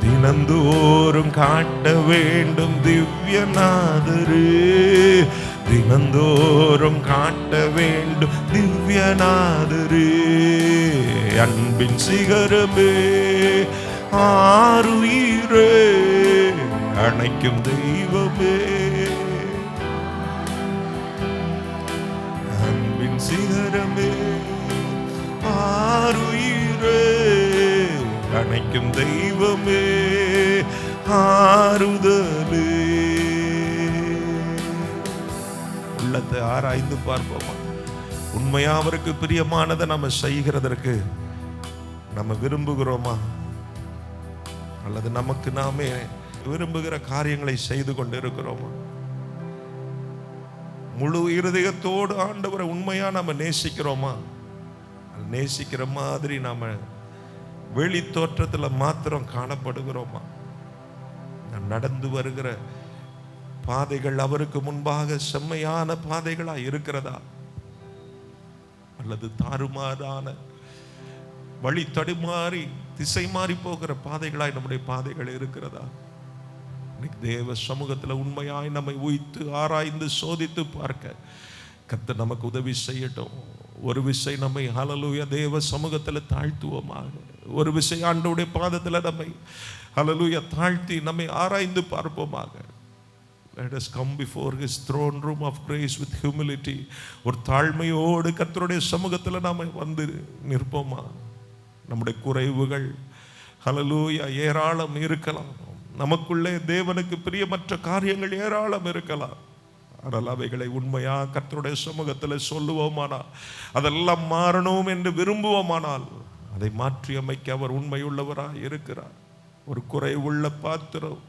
தினந்தோறும் காட்ட வேண்டும் திவ்யநாதரே, தினந்தோறும் காட்ட வேண்டும் திவ்யநாதரே. அன்பின் சிகரமே, ஆருயிரே, அணைக்கும் தெய்வமே, அன்பின் சிகரமே, ஆருயிரே, அணைக்கும் தெய்வமே, ஆறுதலே. உள்ளத்தை ஆராய்ந்து பார்ப்போமா? உண்மையா அவருக்கு பிரியமானதை நம்ம செய்கிறதற்கு நம்ம விரும்புகிறோமா, அல்லது நமக்கு நாமே விரும்புகிற காரியங்களை செய்து கொண்டு இருக்கிறோமா? முழு இருதயத்தோடு ஆண்டவரை உண்மையா நம்ம நேசிக்கிறோமா? நேசிக்கிற மாதிரி நாம வெளி தோற்றத்தில் மாத்திரம் காணப்படுகிறோமா? நான் நடந்து வருகிற பாதைகள் அவருக்கு முன்பாக செம்மையான பாதைகளா இருக்கிறதா, அல்லது தாறுமாறான வழி தடுமாறி திசை மாறி போகிற பாதைகளாய் நம்முடைய பாதைகள் இருக்கிறதா? தேவ சமூகத்தில் உண்மையாய் நம்மை உய்த்து ஆராய்ந்து சோதித்து பார்க்க கர்த்தர் நமக்கு உதவி செய்யட்டும். ஒரு விசை நம்மை ஹல்லேலூயா தேவ சமூகத்தில் தாழ்த்துவோமாக. ஒரு விசை ஆண்டவருடைய பாதத்தில் நம்மை ஹல்லேலூயா தாழ்த்தி நம்மை ஆராய்ந்து பார்ப்போமாக. Let us come before his throne room of grace with humility. ஒரு தாழ்மையோடு கர்த்தருடைய சமூகத்தில் நாம் வந்து நிற்போமா? நம்முடைய குறைவுகள் ஹல்லேலூயா ஏராளம் இருக்கலாம். நமக்குள்ளே தேவனுக்கு பிரியமற்ற காரியங்கள் ஏராளம் இருக்கலாம். ஆனால் அவைகளை உண்மையா கர்த்தருடைய சமூகத்தில் சொல்லுவோமானால், அதெல்லாம் மாறணும் என்று விரும்புவோமானால், அதை மாற்றி அமைக்க அவர் உண்மையுள்ளவராய் இருக்கிறார். ஒரு குறைவுள்ள பாத்திரம்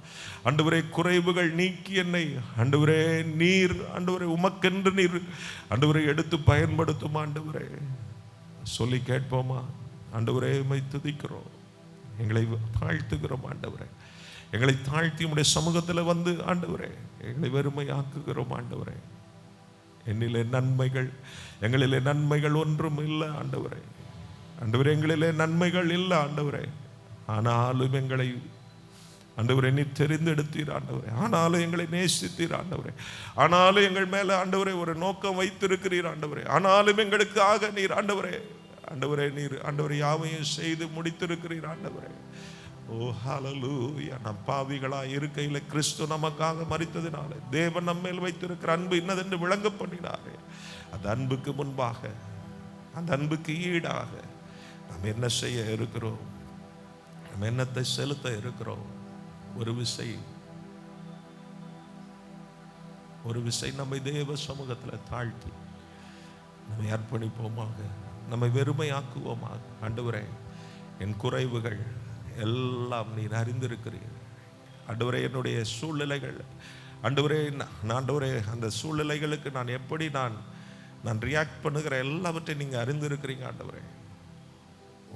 ஆண்டவரே, குறைவுகள் நீக்கி என்னை ஆண்டவரே நீர் ஆண்டவரே உமக்கென்று நீர் ஆண்டவரை எடுத்து பயன்படுத்தும் ஆண்டவரே சொல்லி கேட்போமா? ஆண்டவரே உம்மை துதிக்கிறோம், எங்களை தாழ்த்துகிறோம் ஆண்டவரே. எங்களை தாழ்த்தி உம்முடைய சமூகத்தில் வந்து ஆண்டவரே எங்களை வெறுமையாக்குகிறோம் ஆண்டவரே. என்னிலே நன்மைகள் எங்களிலே நன்மைகள் ஒன்றும் இல்லை ஆண்டவரே. ஆண்டவரே எங்களிலே நன்மைகள் இல்லை ஆண்டவரே. ஆனாலும் எங்களை ஆண்டவரே நீர் தெரிந்தெடுத்தீர் ஆண்டவரே. ஆனாலும் எங்களை நேசித்தீர் ஆண்டவரே. ஆனாலும் எங்கள் மேலே ஆண்டவரே ஒரு நோக்கம் வைத்திருக்கிறீர் ஆண்டவரே. ஆனாலும் எங்களுக்காக நீர் ஆண்டவரே ஆண்டவரே நீர் ஆண்டவரே யாவையும் செய்து முடித்திருக்கிறீர் ஆண்டவரே. ஓ ஹல்லேலூயா. நம் பாவிகளாய் இருக்கையில் கிறிஸ்து நமக்காக மரித்ததினால தேவன் நம்மேல் வைத்திருக்கிற அன்பு இன்னதென்று விளங்க பண்ணினாரே. அந்த அன்புக்கு முன்பாக, அந்த அன்புக்கு ஈடாக நாம் என்ன செய்ய இருக்கிறோம்? நம்ம என்னத்தை செலுத்த இருக்கிறோம்? ஒரு விசை நம்மை தேவ சமூகத்தில் தாழ்த்தி நம்மை அர்ப்பணிப்போமாக, நம்மை வெறுமையாக்குவோமாக. ஆண்டவரே என் குறைவுகள் எல்லாம் நீர் அறிந்திருக்கிறீர் ஆண்டவரே. என்னுடைய சூழ்நிலைகள் ஆண்டவரே, ஆண்டவரே அந்த சூழ்நிலைகளுக்கு நான் எப்படி நான் ரியாக்ட் பண்ணுகிற எல்லாவற்றையும் நீங்கள் அறிந்திருக்கிறீங்க ஆண்டவரே.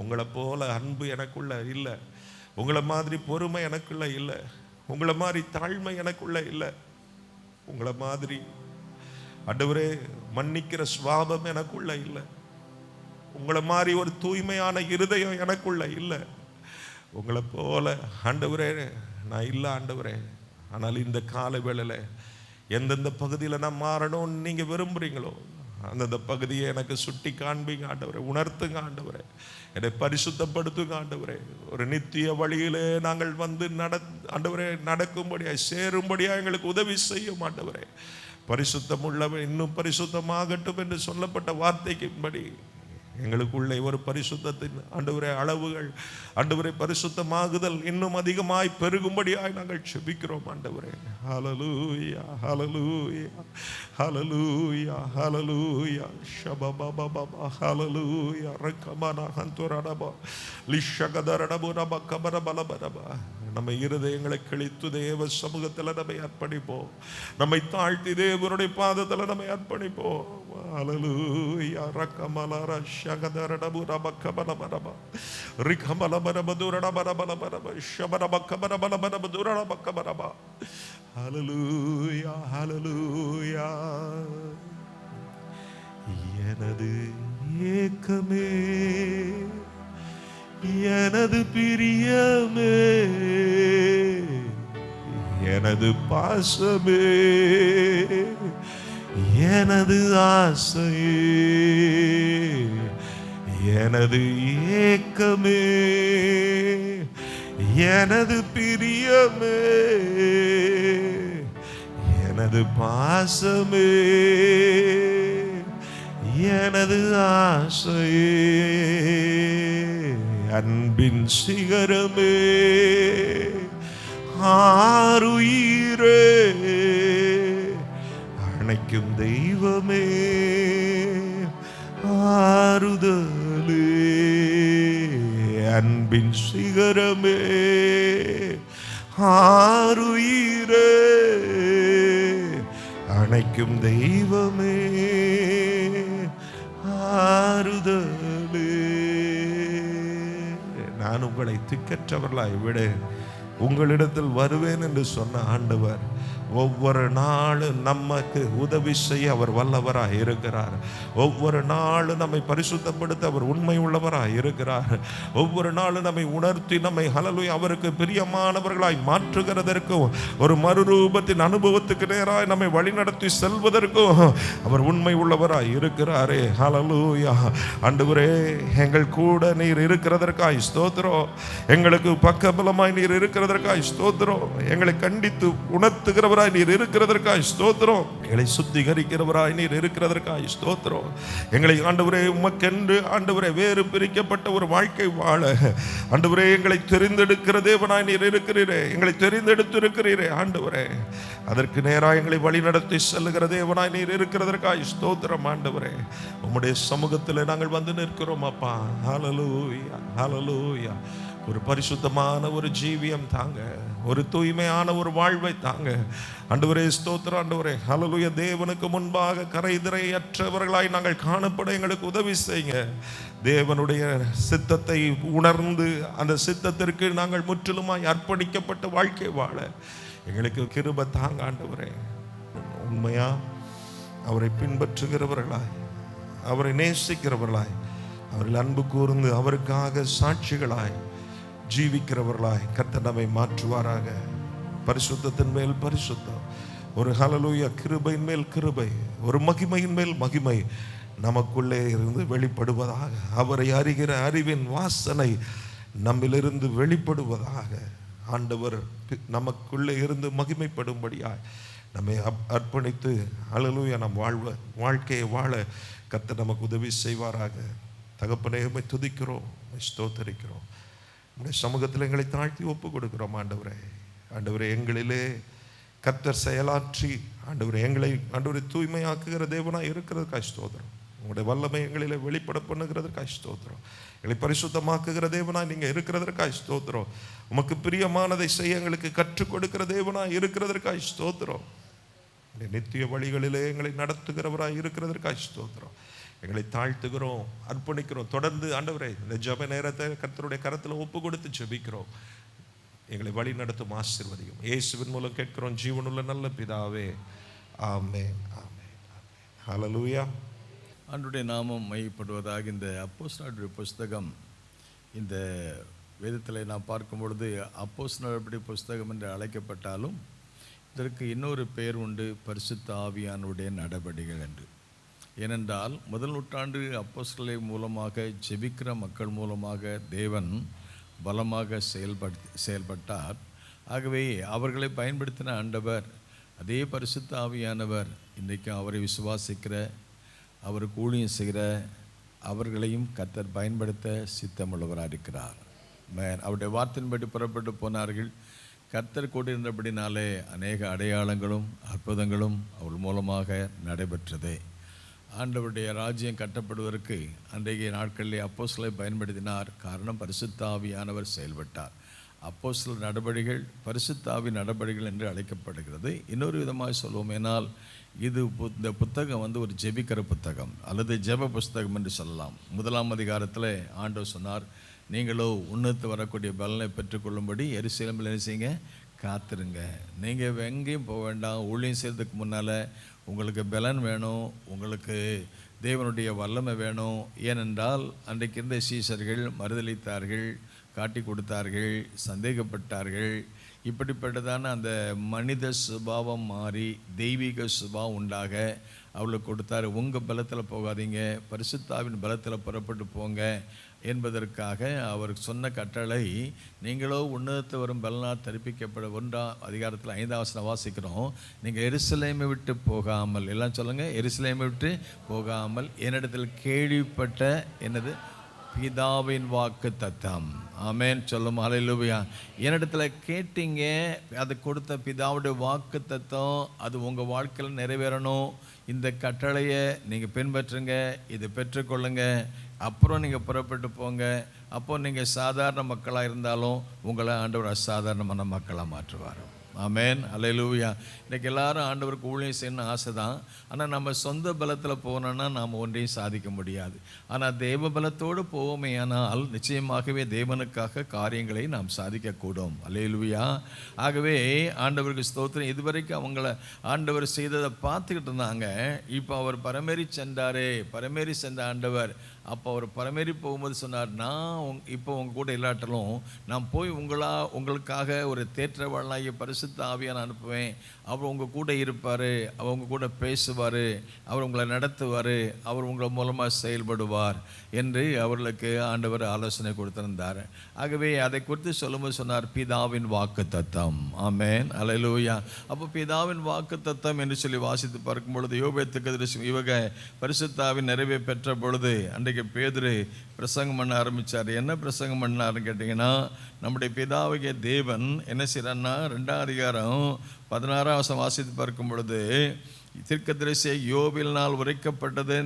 உங்களை போல அன்பு எனக்குள்ள இல்லை, உங்களை மாதிரி பொறுமை எனக்குள்ள இல்லை, உங்களை மாதிரி தாழ்மை எனக்குள்ள இல்லை, உங்களை மாதிரி ஆண்டவரே மன்னிக்கிற சுவாபம் எனக்குள்ள இல்லை, உங்களை மாதிரி ஒரு தூய்மையான இருதயம் எனக்குள்ள இல்லை. உங்களை போல ஆண்டவரே நான் இல்லை ஆண்டவரே. ஆனால் இந்த கால வேளையில் எந்தெந்த பகுதியில் நான் மாறணும்னு நீங்கள் விரும்புகிறீங்களோ அந்தந்த பகுதியை எனக்கு சுட்டி காண்பீங்க ஆண்டவரே, உணர்த்துங்க ஆண்டவரே, என்னை பரிசுத்தப்படுத்துங்க ஆண்டவரே. ஒரு நித்திய வழியிலே நாங்கள் வந்து ஆண்டவரே நடக்கும்படியாய் சேரும்படியாக எங்களுக்கு உதவி செய்யும் ஆண்டவரே. பரிசுத்தம் உள்ளவன் இன்னும் பரிசுத்தமாகட்டும் என்று சொல்லப்பட்ட வார்த்தைக்கும்படி எங்களுக்குள்ளே ஒரு பரிசுத்தத்தின் ஆண்டவரே அளவுகள் ஆண்டவரே பரிசுத்தமாகுதல் இன்னும் அதிகமாய் பெருகும்படியாய் நாங்கள் செபிக்கிறோம் ஆண்டவரே. ஹல்லேலூயா ஹல்லேலூயா ஹல்லேலூயா ஹல்லேலூயா ஷபபபப ஹல்லேலூயா ரக்கமன ஹந்தரடப லிஷகதரடபுரப கபரபலபரப. நம்ம இருதயங்களை கிழித்து தேவ சமூகத்தில் நம்மை அர்ப்பணிப்போம். நம்மை தாழ்த்தி தேவனுடைய பாதத்தில் நம்மை அர்ப்பணிப்போம். ஹல்லேலூயா ரக்கமலர ஷகதரடபுரப கபரபரப ரிகமலபரபதுரடபரபரப ஷபரபக்கபரபரபரபதுரடப கபரப. ஹல்லேலூயா ஹல்லேலூயா. எனது ஏக்கமே எனது பிரியமே எனது பாசமே எனது ஆசையே எனது ஏக்கமே எனது பிரியமே எனது பாசமே எனது ஆசையே அன்பின் சிகரமே ஆருயிரே அணைக்கும் தெய்வமே ஆறுதலே அன்பின் சிகரமே ஆருயிரே அணைக்கும் தெய்வமே ஆறுதலே. நான் உங்களை திக்கற்றவர்களாய் விட உங்களிடத்தில் வருவேன் என்று சொன்ன ஆண்டவர் ஒவ்வொரு நாளும் நமக்கு உதவி செய்ய அவர் வல்லவராய் இருக்கிறார். ஒவ்வொரு நாளும் நம்மை பரிசுத்தப்படுத்த அவர் உண்மை உள்ளவராய் இருக்கிறார். ஒவ்வொரு நாளும் நம்மை உணர்த்தி நம்மை ஹல்லேலூயா அவருக்கு பிரியமானவர்களாய் மாற்றுகிறதற்கும் ஒரு மறுரூபத்தின் அனுபவத்துக்கு நேராய் நம்மை வழிநடத்தி செல்வதற்கும் அவர் உண்மை உள்ளவராய் இருக்கிறாரே. ஹல்லேலூயா. ஆண்டவரே, எங்கள் கூட நீர் இருக்கிறதற்காய் ஸ்தோத்திரம். எங்களுக்கு பக்கபலமாய் நீர் இருக்கிறதற்காய் ஸ்தோத்திரம். எங்களை கண்டித்து உணர்த்துகிறவர் நீர் இருக்கிறதற்காய் ஸ்தோத்திரம். எங்களை சுத்திகரிக்கிறவராய் நீர் இருக்கிறதற்காய் ஸ்தோத்திரம். எங்களை ஆண்டவரே உமக்கென்று ஆண்டவரே வேறு பிரிக்கப்பட்ட ஒரு வாழ்க்கை வாழ ஆண்டவரே எங்களை தெரிந்தெடுக்கிற தேவனாய் நீர் இருக்கிறீரே. எங்களை தெரிந்தெடுத்து இருக்கிறீரே ஆண்டவரே. அதற்கு நேராக எங்களை வழி நடத்தி செல்லுகிற தேவனாய் நீர் இருக்கிறதற்காய் ஸ்தோத்திரம். ஆண்டவரே, உம்முடைய சமூகத்தில் நாங்கள் வந்து நிற்கிறோம் அப்பா. ஹல்லேலூயா, ஹல்லேலூயா. ஒரு பரிசுத்தமான ஒரு ஜீவியம் தாங்க, ஒரு தூய்மையான ஒரு வாழ்வை தாங்க ஆண்டவரே. ஸ்தோத்திரம் ஆண்டவரே. ஹல்லேலூயா. தேவனுக்கு முன்பாக கரைதிரையற்றவர்களாய் நாங்கள் காணப்பட எங்களுக்கு உதவி செய்யுங்க. தேவனுடைய சித்தத்தை உணர்ந்து அந்த சித்தத்திற்கு நாங்கள் முற்றிலுமாய் அர்ப்பணிக்கப்பட்ட வாழ்க்கை வாழ எங்களுக்கு கிருபை தாங்க ஆண்டவரே. உண்மையா அவரை பின்பற்றுகிறவர்களாய், அவரை நேசிக்கிறவர்களாய், அவர்கள் அன்பு கூர்ந்து அவருக்காக சாட்சிகளாய் ஜீவிக்கிறவர்களாய் கர்த்தர் நம்மை மாற்றுவாராக. பரிசுத்தத்தின் மேல் பரிசுத்தம், ஒரு ஹல்லேலூயா கிருபையின் மேல் கிருபை, ஒரு மகிமையின் மேல் மகிமை நமக்குள்ளே இருந்து வெளிப்படுவதாக. அவரை அறிகிற அறிவின் வாசனை நம்மிலிருந்து வெளிப்படுவதாக. ஆண்டவர் நமக்குள்ளே இருந்து மகிமைப்படும்படியாய் நம்மை அர்ப்பணித்து ஹல்லேலூயா நம் வாழ்க்கையை வாழ கர்த்தர் நமக்கு உதவி செய்வாராக. தகப்பனே, உம்மை துதிக்கிறோம், ஸ்தோத்தரிக்கிறோம். உம்முடைய சமூகத்தில் எங்களை தாழ்த்தி ஒப்பு கொடுக்கிறோம் ஆண்டவரே. ஆண்டவரே, எங்களிலே கர்த்தர் செயலாற்றி ஆண்டவரே எங்களை ஆண்டவரை தூய்மையாக்குகிற தேவனாய் இருக்கிறதுக்காய் ஸ்தோத்திரம். உங்களுடைய வல்லமை எங்களிலே வெளிப்பட பண்ணுகிறதற்காய் ஸ்தோத்திரம். எங்களை பரிசுத்தமாக்குகிற தேவனாய் நீங்கள் இருக்கிறதற்காய் ஸ்தோத்திரம். உமக்கு பிரியமானதை செய்ய எங்களுக்கு கற்றுக் கொடுக்கிற தேவனாய் இருக்கிறதற்காய் ஸ்தோத்திரம். நித்திய வழிகளிலே எங்களை நடத்துகிறவராய் இருக்கிறதற்காய் ஸ்தோத்திரம். எங்களை தாழ்த்துகிறோம், அர்ப்பணிக்கிறோம். தொடர்ந்து ஆண்டவரே இந்த ஜெப நேரத்தை கர்த்தருடைய கரத்தில் ஒப்பு கொடுத்து ஜெபிக்கிறோம். எங்களை வழி நடத்தும் ஆசீர்வதியும் இயேசுவின் மூலம் கேட்கிறோம் ஜீவனுள்ள நல்ல பிதாவே. ஆமென், ஆமென், ஆமென். ஹல்லேலூயா. ஆண்டவருடைய நாமம் மையப்படுவதாக. இந்த அப்போஸ்தலருடைய புஸ்தகம் இந்த வேதத்தில் நாம் பார்க்கும் பொழுது அப்போஸ்தலருடைய புஸ்தகம் என்று அழைக்கப்பட்டாலும் இதற்கு இன்னொரு பெயர் உண்டு, பரிசுத்த ஆவியானுடைய நடபடிகள் என்று. ஏனென்றால் முதல் நூற்றாண்டு அப்போஸ்தலர் மூலமாக ஜெபிக்கிற மக்கள் மூலமாக தேவன் பலமாக செயல்பட்டார். ஆகவே அவர்களை பயன்படுத்தின ஆண்டவர் அதே பரிசுத்த ஆவியானவர் இன்றைக்கு அவரை விசுவாசிக்கிற, அவருக்கு ஊழியம் செய்கிற அவர்களையும் கர்த்தர் பயன்படுத்த சித்தமுள்ளவராக இருக்கிறார். அவருடைய வார்த்தையின்படி புறப்பட்டு போனார்கள். கர்த்தர் கூடியிருந்தபடினாலே அநேக அடையாளங்களும் அற்புதங்களும் அவள் மூலமாக நடைபெற்றது. ஆண்டவருடைய ராஜ்யம் கட்டப்படுவதற்கு அன்றைய நாட்களிலே அப்போஸ்தலரை பயன்படுத்தினார். காரணம், பரிசுத்த ஆவியானவர் செயல்பட்டார். அப்போஸ்தலர் நடபடிகள் பரிசுத்த ஆவி நடபடிகள் என்று அழைக்கப்படுகிறது. இன்னொரு விதமாக சொல்வோமேனால் இந்த புத்தகம் ஒரு ஜெபிக்கிற புத்தகம் அல்லது ஜெப புஸ்தகம் என்று சொல்லலாம். 1ஆம் அதிகாரத்தில் ஆண்டவர் சொன்னார், நீங்களோ உன்னத்து வரக்கூடிய பலனை பெற்றுக்கொள்ளும்படி எருசலேமில் என்ன செய்யுங்க, காத்திருங்க. நீங்கள் எங்கேயும் போக வேண்டாம். ஊழியம் செய்கிறதுக்கு முன்னால் உங்களுக்கு பலன் வேணும், உங்களுக்கு தேவனுடைய வல்லமை வேணும். ஏனென்றால் அன்றைக்கு இருந்த சீஷர்கள் மறுதளித்தார்கள், காட்டி கொடுத்தார்கள், சந்தேகப்பட்டார்கள். இப்படிப்பட்டதான அந்த மனித சுபாவம் மாறி தெய்வீக சுபாவம் உண்டாக அவளுக்கு கொடுத்தாரு. உங்கள் பலத்தில் போகாதீங்க, பரிசுத்தாவின் பலத்தில் புறப்பட்டு போங்க என்பதற்காக அவர் சொன்ன கட்டளை, நீங்களோ உன்னதத்தை வரும் பலனால் தரிப்பிக்கப்பட 1ஆம் அதிகாரத்தில் 5ஆம் வசனம் வாசிக்கிறோம். நீங்கள் எருசலேமை விட்டு போகாமல், எல்லாம் சொல்லுங்கள், எருசலேமை விட்டு போகாமல் என்னிடத்தில் கேள்விப்பட்ட என்னது பிதாவின் வாக்கு தத்தம். ஆமேன் சொல்லும். ஹல்லேலூயா. என்னிடத்தில் கேட்டீங்க, அது கொடுத்த பிதாவுடைய வாக்கு தத்தம் அது உங்கள் வாழ்க்கையில் நிறைவேறணும். இந்த கட்டளையை நீங்கள் பின்பற்றுங்க, இதை பெற்றுக்கொள்ளுங்க, அப்புறம் நீங்கள் புறப்பட்டு போங்க. அப்போ நீங்கள் சாதாரண மக்களாக இருந்தாலும் உங்களை ஆண்டவர் அசாதாரணமான மக்களாக மாற்றுவார். ஆமென், அல்லேலூயா. இன்றைக்கி எல்லாரும் ஆண்டவருக்கு ஊழியம் செய்யணும்னு ஆசை தான். ஆனால் நம்ம சொந்த பலத்தில் போனோன்னா நாம் ஒன்றையும் சாதிக்க முடியாது. ஆனால் தேவ பலத்தோடு போவோமே ஆனால் நிச்சயமாகவே தேவனுக்காக காரியங்களை நாம் சாதிக்கக்கூடும். அல்லேலூயா. ஆகவே ஆண்டவருக்கு ஸ்தோத்திரம். இதுவரைக்கும் அவங்கள ஆண்டவர் செய்ததை பார்த்துக்கிட்டு இருந்தாங்க. இப்போ அவர் பரமேறி சென்ற ஆண்டவர் அப்போ அவர் பரமேறி போகும்போது சொன்னார், நான் இப்போ உங்கள் கூட இல்லாட்டலும் நான் போய் உங்களுக்காக ஒரு தேற்றவாளனாகிய பரிசுத்த ஆவியான அனுப்புவேன். அவர் உங்கள் கூட இருப்பார், அவர் உங்கள் கூட பேசுவார், அவர் உங்களை நடத்துவார், அவர் உங்களை மூலமாக செயல்படுவார் என்று அவர்களுக்கு ஆண்டவர் ஆலோசனை கொடுத்திருந்தார். ஆகவே அதை குறித்து சொல்லும்போது சொன்னார், பிதாவின் வாக்கு தத்தம். ஆமென், அல்லேலூயா. அப்போ பிதாவின் வாக்கு தத்தம் என்று சொல்லி வாசித்து பார்க்கும் பொழுது யோபேத்துக்கு இவங்க பரிசுத்தாவின் நிறைவை பெற்ற பொழுது அன்றைக்கு பேதுரு பிரசங்கம் பண்ண ஆரம்பித்தார். என்ன பிரசங்கம் பண்ணாருன்னு கேட்டிங்கன்னா, நம்முடைய பிதாவுடைய தேவன் என்ன செய்கிறான்னா 2ஆம் அதிகாரம் 16ஆம் வசனம் வாசித்து பார்க்கும் பொழுது, தீர்க்கதரிசி யோபினால் உரைக்கப்பட்டது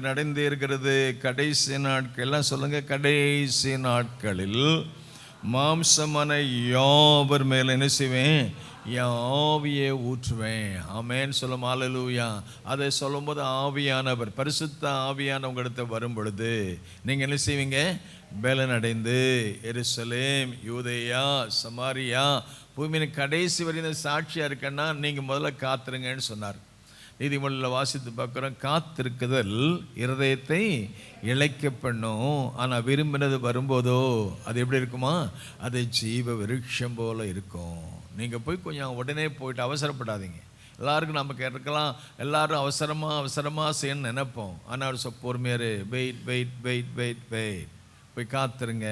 நடந்தே இருக்கிறது. கடைசி நாட்கள் எல்லாம் சொல்லுங்கள், கடைசி நாட்களில் மாம்சமான யாவர் மேலே என்ன செய்வேன், என் ஆவியை ஊற்றுவேன். ஆமென், சொல்லும் அல்லேலூயா. அதை சொல்லும்போது ஆவியானவர் பரிசுத்த ஆவியானவங்களிடத்தை வரும் பொழுது நீங்கள் என்ன செய்வீங்க, பலன் அடைந்து எருசலேம், யூதேயா, சமாரியா, பூமியின் கடைசி வரையும் சாட்சியாக இருக்கன்னா நீங்கள் முதல்ல காத்துருங்கன்னு சொன்னார். நீதிமொழியில் வாசித்து பார்க்குறோம், காத்திருக்குதல் இருதயத்தை இளைக்க பண்ணும், ஆனால் விரும்பினது வரும்போதோ அது எப்படி இருக்குமா, அது ஜீவ விருட்சம் போல இருக்கும். நீங்கள் போய் கொஞ்சம் உடனே போயிட்டு அவசரப்படாதீங்க. எல்லாருக்கும் நம்ம கேட்கலாம், எல்லாரும் அவசரமாக செய்யணும்னு நினைப்போம். ஆனால் பொறுமையாரு, வெயிட் போய் காத்துருங்க.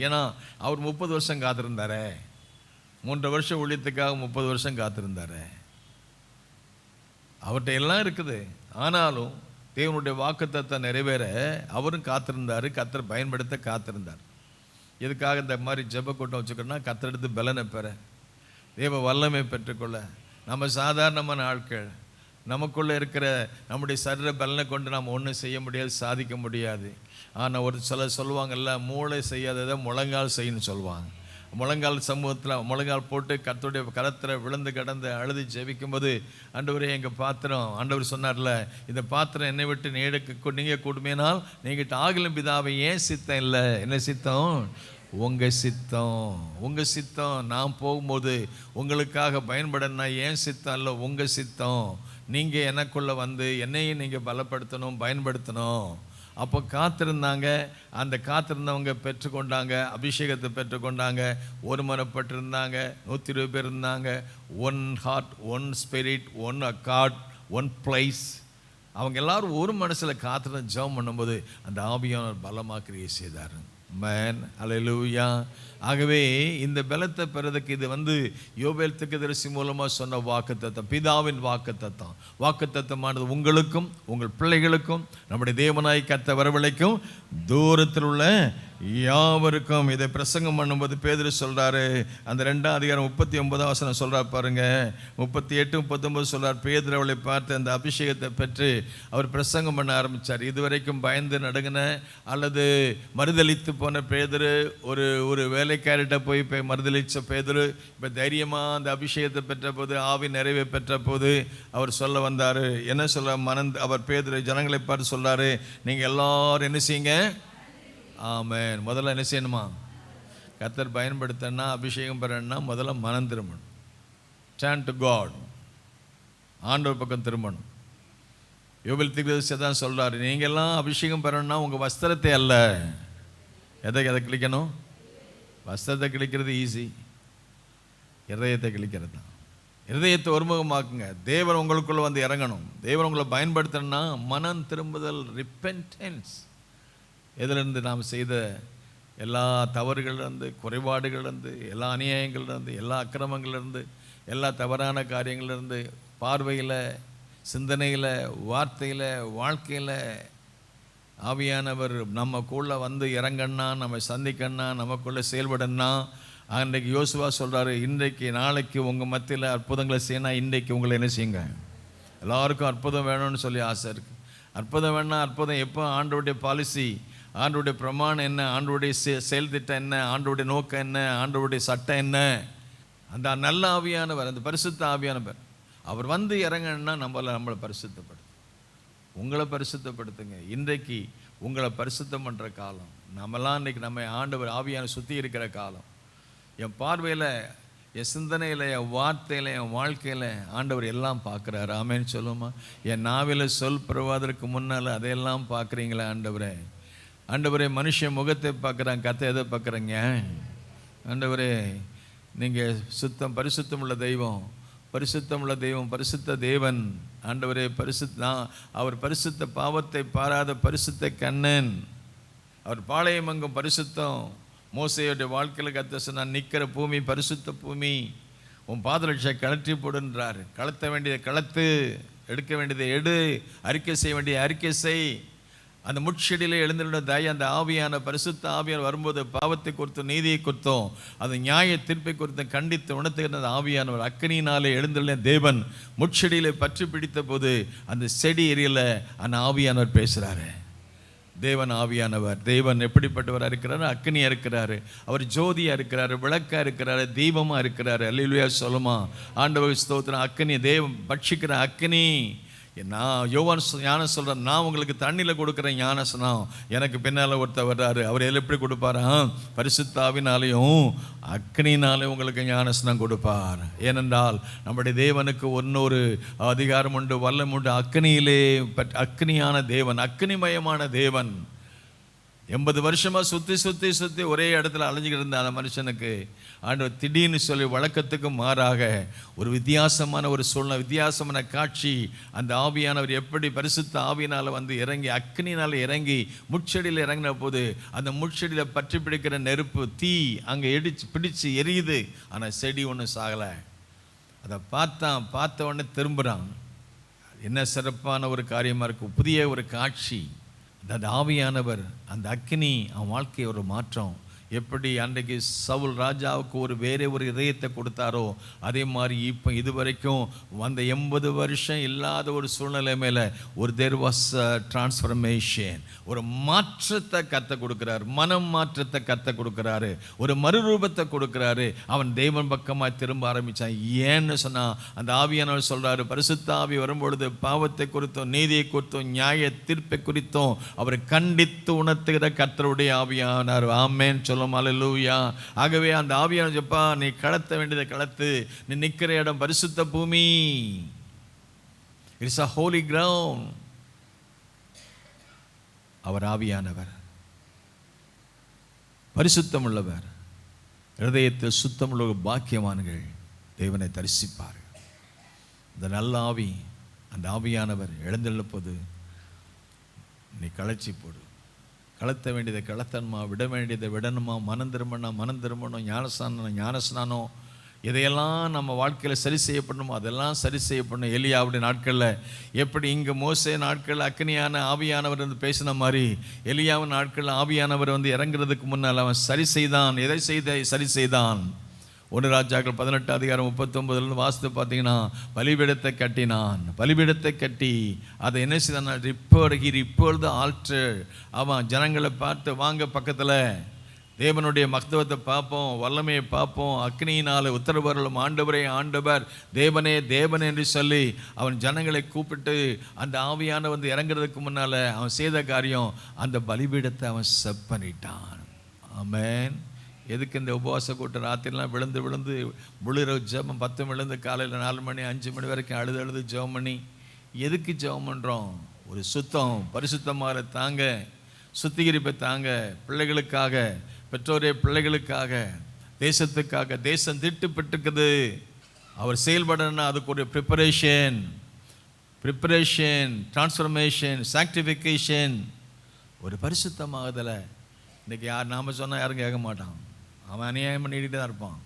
ஏன்னா அவர் 30 வருஷம் காத்திருந்தாரே, 3 வருஷம் ஊழியத்துக்காக 30 வருஷம் காத்திருந்தாரே. அவர்கிட்ட எல்லாம் இருக்குது. ஆனாலும் தேவனுடைய வாக்குத்தத்தத்தை நிறைவேற அவரும் காத்திருந்தார். கர்த்தர் பயன்படுத்த காத்திருந்தார். எதுக்காக இந்த மாதிரி ஜெப கூட்டம் வச்சுக்கணும்னா, கர்த்தரெடுத்து பலனை பெற, தேவ வல்லமை பெற்றுக்கொள்ள. நம்ம சாதாரணமான ஆட்கள், நமக்குள்ளே இருக்கிற நம்முடைய சரீர பலனை கொண்டு நாம் ஒன்றும் செய்ய முடியாது, சாதிக்க முடியாது. ஆனால் ஒரு சிலர் சொல்லுவாங்கல்ல, மூளை செய்யாததை முழங்கால் செய்யணும்னு சொல்லுவாங்க. முழங்கால் சமூகத்தில் முழங்கால் போட்டு கர்த்தருடைய கரத்தில் விழுந்து கிடந்து அழுது ஜெபிக்கும்போது, ஆண்டவரே எங்கள் பாத்திரம், ஆண்டவர் சொன்னார்ல, இந்த பாத்திரம் என்னை விட்டு நீங்கள் கூடுமேனால் நீங்கிட்ட ஆகலும் பிதாவை, ஏன் சித்தம் இல்லை, என்ன சித்தம், உங்கள் சித்தம். நான் போகும்போது உங்களுக்காக பயன்படனா ஏன் சித்தம் இல்லை, உங்கள் சித்தம். நீங்கள் எனக்குள்ளே வந்து என்னையும் நீங்கள் பலப்படுத்தணும், பயன்படுத்தணும். அப்போ காத்திருந்தாங்க. அந்த காத்திருந்தவங்க பெற்றுக்கொண்டாங்க, அபிஷேகத்தை பெற்றுக்கொண்டாங்க, ஒருமனப்பட்டிருந்தாங்க. 120 பேர் இருந்தாங்க. 1 ஹார்ட், 1 ஸ்பிரிட், 1 அக்கார்ட், 1 பிளேஸ். அவங்க எல்லாரும் ஒரு மனசில் காத்திருந்து ஜெபம் பண்ணும்போது அந்த ஆவியானவர் பலமாக கிரியை செய்தார். ஆமென், அல்லேலூயா. ஆகவே இந்த பலத்தை பெறதுக்கு இது யோவேல் தீர்க்கதரிசி மூலமாக சொன்ன வாக்குத்தத்தம், பிதாவின் வாக்குத்தத்தமானது உங்களுக்கும் உங்கள் பிள்ளைகளுக்கும் நம்முடைய தேவனாய் கர்த்தர் வரவழைக்கும் தூரத்தில் உள்ள யாவருக்கும். இதை பிரசங்கம் பண்ணும்போது பேதுரு சொல்கிறாரு, அந்த 2ஆம் அதிகாரம் 39ஆம் வசனம் சொல்கிறார் பாருங்க, 38, 39 சொல்கிறார். பேதுரு அவளை பார்த்து அந்த அபிஷேகத்தை பெற்று அவர் பிரசங்கம் பண்ண ஆரம்பித்தார். இதுவரைக்கும் பயந்து நடுங்கின அல்லது மறுதளித்து போன பேதுரு, ஒரு வேலைக்காரிட்ட போய் மறுதளித்த பேதுரு இப்போ தைரியமாக அந்த அபிஷேகத்தை பெற்ற போது, ஆவி நிறைவை பெற்ற போது அவர் சொல்ல வந்தார். என்ன சொல்ல அவர் பேதுரு ஜனங்களை பார்த்து சொல்கிறாரு, நீங்கள் எல்லாரும் என்ன செய்யுங்க, ஆமென். முதல்ல என்ன செய்யணுமா, கர்த்தர் பயன்படுத்தனா, அபிஷேகம் பெறணும்னா முதல்ல மனம் திரும்பணும். டர்ன் டு காட், ஆண்டவர் பக்கம் திரும்பணும். யோவேல் தீர்க்கதரிசி தான் சொல்கிறாரு, நீங்கள்லாம் அபிஷேகம் பெறணும்னா உங்கள் வஸ்திரத்தை அல்ல, எதை கிழிக்கணும், வஸ்திரத்தை கிழிக்கிறது ஈஸி, இருதயத்தை கிழிக்கிறது தான். இருதயத்தை ஒருமுகமாக்குங்க. தேவன் உங்களுக்குள்ளே வந்து இறங்கணும். தேவன் உங்களை பயன்படுத்தணும்னா மனம் திரும்புதல், ரிப்பென்டன்ஸ். எதிலிருந்து நாம் செய்த எல்லா தவறுகள்லேருந்து, குறைபாடுகள்லேருந்து, எல்லா அநியாயங்கள்லேருந்து, எல்லா அக்கிரமங்கள்லேருந்து, எல்லா தவறான காரியங்கள்லேருந்து, பார்வையில், சிந்தனையில், வார்த்தையில், வாழ்க்கையில் ஆவியானவர் நமக்குள்ளே வந்து இறங்கண்ணா, நம்ம சந்திக்கண்ணா, நமக்குள்ளே செயல்படணும்னா, அன்றைக்கு யோசுவா சொல்கிறாரு, இன்றைக்கு நாளைக்கு உங்கள் மத்தியில் அற்புதங்களை செய்யணும். இன்றைக்கு உங்களை என்ன செய்யுங்க, எல்லாருக்கும் அற்புதம் வேணும்னு சொல்லி ஆசை இருக்குது. அற்புதம் வேணா, அற்புதம் எப்போ, ஆண்டவருடைய பாலிசி, ஆண்டவருடைய பிரமாணம் என்ன, ஆண்டவருடைய செயல் திட்டம் என்ன, ஆண்டவருடைய நோக்கம் என்ன, ஆண்டவருடைய சட்டம் என்ன, அந்த நல்ல ஆவியானவர், அந்த பரிசுத்த ஆவியானவர் அவர் வந்து இறங்கன்னா நம்மளை பரிசுத்தப்படுத்து. உங்களை பரிசுத்தப்படுத்துங்க. இன்றைக்கு உங்களை பரிசுத்தம் பண்ணுற காலம். நம்மலாம் இன்றைக்கி நம்ம ஆண்டவர் ஆவியான சுற்றி இருக்கிற காலம். என் பார்வையில், என் சிந்தனையில், என் வார்த்தையில், என் வாழ்க்கையில் ஆண்டவர் எல்லாம் பார்க்குறாரு. ஆமேன்னு சொல்லுமா? என் நாவில் சொல் பெறுவதற்கு முன்னால் அதையெல்லாம் பார்க்குறீங்களா ஆண்டவரே? ஆண்டவரே, மனுஷன் முகத்தை பார்க்குறாங்க, கத்தை எதை பார்க்குறீங்க? ஆண்டவரே, நீங்கள் பரிசுத்தம் உள்ள தெய்வம், பரிசுத்தம் உள்ள தெய்வம், பரிசுத்த தேவன். ஆண்டவரே, அவர் பரிசுத்த, பாவத்தை பாராத பரிசுத்த கண்ணன். அவர் பாளையமங்கும் பரிசுத்தம். மோசையுடைய வாழ்க்கையில் கத்த சொன்னார், நிற்கிற பூமி பரிசுத்த பூமி, உன் பாதரட்சை கழற்றி போடுன்றார். கலத்த வேண்டியதை கலத்து, எடுக்க வேண்டியதை எடு, அறிக்கை செய்ய வேண்டிய அறிக்கை செய். அந்த முட்செடியிலே எழுந்துள்ள அந்த ஆவியான பரிசுத்த ஆவியார் வரும்போது பாவத்தை குறித்தும் நீதியை குறித்தும் அது நியாய தீர்ப்பை குறித்தும் கண்டித்து உணர்த்துகிற ஆவியானவர் அக்கினியினாலே எழுந்துள்ள தேவன் முட்செடியிலே பற்றி பிடித்த போது அந்த செடி எரியல, அந்த ஆவியானவர் பேசுகிறாரு. தேவன் ஆவியானவர். தேவன் எப்படிப்பட்டவராக இருக்கிறாரு? அக்கினியாக இருக்கிறாரு. அவர் ஜோதியாக இருக்கிறாரு, விளக்காக இருக்கிறாரு, தீபமாக இருக்கிறாரு. அல்லேலூயா சொல்லுமா? ஆண்டவர் ஸ்தோத்திரம். அக்கினி, தேவன் பட்சிக்கிற அக்கினி. நான் யோவான் ஞானம் சொல்கிறேன், நான் உங்களுக்கு தண்ணியில் கொடுக்குற ஞானஸ்நானம், எனக்கு பின்னால் ஒருத்தர் வர்றாரு. அவர் எப்படி கொடுப்பாரா? பரிசுத்தாவினாலையும் அக்னினாலே உங்களுக்கு ஞானஸ்நானம் கொடுப்பார். ஏனென்றால் நம்முடைய தேவனுக்கு இன்னொரு அதிகாரம் உண்டு, வல்லம் உண்டு. அக்னியிலே அக்னியான தேவன், அக்னிமயமான தேவன். 80 வருஷமாக சுற்றி ஒரே இடத்துல அலைஞ்சிக்கிட்டு இருந்த அந்த மனுஷனுக்கு ஆண்டவர் திடீர்னு சொல்லி வழக்கத்துக்கு மாறாக ஒரு வித்தியாசமான ஒரு சூழ்நிலை, வித்தியாசமான காட்சி. அந்த ஆவியானவர் எப்படி பரிசுத்த ஆவியினால் வந்து இறங்கி, அக்னினால் இறங்கி முட்செடியில் இறங்கின போது அந்த முட்செடியில் பற்றி பிடிக்கிற நெருப்பு, தீ அங்கே பிடிச்சு எரியுது. ஆனால் செடி ஒன்றும் சாகலை. அதை பார்த்த உடனே திரும்புகிறான். என்ன சிறப்பான ஒரு காரியமாக இருக்கும், புதிய ஒரு காட்சி. அந்த ஆவியானவர், அந்த அக்கினி அவன் வாழ்க்கை ஒரு மாற்றம். எப்படி அன்றைக்கு சவுல் ராஜாவுக்கு வேற ஒரு இதயத்தை கொடுத்தாரோ அதே மாதிரி இப்போ இதுவரைக்கும் வந்த 80 வருஷம் இல்லாத ஒரு சூழ்நிலை மேலே தேர் வாஸ் டிரான்ஸ்ஃபர்மேஷன், ஒரு மாற்றத்தை கற்றுக் கொடுக்குறாரு, மனம் மாற்றத்தை கற்றுக் கொடுக்குறாரு, ஒரு மறுரூபத்தை கொடுக்குறாரு. அவன் தேவன் பக்கமாக திரும்ப ஆரம்பித்தான். ஏன்னு சொன்னால் அந்த ஆவியானவர் சொல்கிறாரு, பரிசுத்த ஆவி வரும்பொழுது பாவத்தை குறித்தும் நீதியை குறித்தும் நியாய தீர்ப்பை குறித்தும் அவர் கண்டித்து உணர்த்துகிற கர்த்தருடைய ஆவியானார். ஆமென் சொல்லும். அல்லேலூயா. ஆகவே அந்த ஆவியானவர் ஜப்பா, நீ கடத்த வேண்டியதை கடத்து, நீ நிற்கிற இடம் பரிசுத்த பூமி, இட்ஸ் a holy ground. அவர் ஆவியானவர் பரிசுத்தம் உள்ளவர், இருதயத்தில் சுத்தமுள்ள பாக்கியவான்கள் தேவனை தரிசிப்பார்கள். இந்த நல்ல ஆவி, அந்த ஆவியானவர் எழுந்துள்ள போது நீ களைச்சி போடு. கலத்த வேண்டியதை கலத்தன்மா, விட வேண்டியதை விடணுமா, மனம் திரும்பணும், ஞானஸ்நானம் இதையெல்லாம் நம்ம வாழ்க்கையில் சரி செய்யப்படணுமோ அதெல்லாம் சரி செய்யப்படணும். எலியாவுடைய நாட்களில் எப்படி இங்கே மோசே நாட்களில் அக்னியான ஆவியானவர் வந்து பேசின மாதிரி எலியாவின் நாட்களில் ஆவியானவர் வந்து இறங்குறதுக்கு முன்னால் அவன் சரி செய்தான். எதை சரி செய்தான்? 1 ராஜாக்கள் 18 அதிகாரம் 39 வாசித்து பார்த்தீங்கன்னா, பலிபீடத்தை கட்டினான். பலிபீடத்தை கட்டி அதை என்ன செய்தான்? ரிப்பேர் த ஆல்டர். அவன் ஜனங்களை பார்த்து, வாங்க பக்கத்தில் தேவனுடைய மகத்துவத்தை பார்ப்போம், வல்லமையை பார்ப்போம், அக்னியினால் உத்தரவர்களும் ஆண்டவரே ஆண்டவர், தேவனே தேவன் என்று சொல்லி அவன் ஜனங்களை கூப்பிட்டு அந்த ஆவியான வந்து இறங்குறதுக்கு முன்னால் அவன் செய்த காரியம், அந்த பலிபீடத்தை அவன் செட் பண்ணிட்டான். ஆமென். எதுக்கு இந்த உபவாச கூட்டம்? ராத்திரிலாம் விழுந்து முழுர ஜெபம், 10 விழுந்து காலையில் 4 மணி 5 மணி வரைக்கும் அழுது ஜெபம் பண்ணி எதுக்கு ஜெபம் பண்ணுறோம்? ஒரு சுத்தம், பரிசுத்தமாக தாங்க, சுத்திகரிப்பை தாங்க, பிள்ளைகளுக்காக, பெற்றோரே பிள்ளைகளுக்காக, தேசத்துக்காக. தேசம் திட்டுப்பட்டுக்குது. அவர் செயல்படணும்னா அதுக்கு ஒரு ப்ரிப்பரேஷன், டிரான்ஸ்ஃபர்மேஷன், சாக்டிஃபிகேஷன், ஒரு பரிசுத்தமாகுதலை. இன்றைக்கி நாம் சொன்னால் யாரும் கேட்க மாட்டான், அவன் அநியாயம் பண்ணிக்கிட்டு தான் இருப்பான்.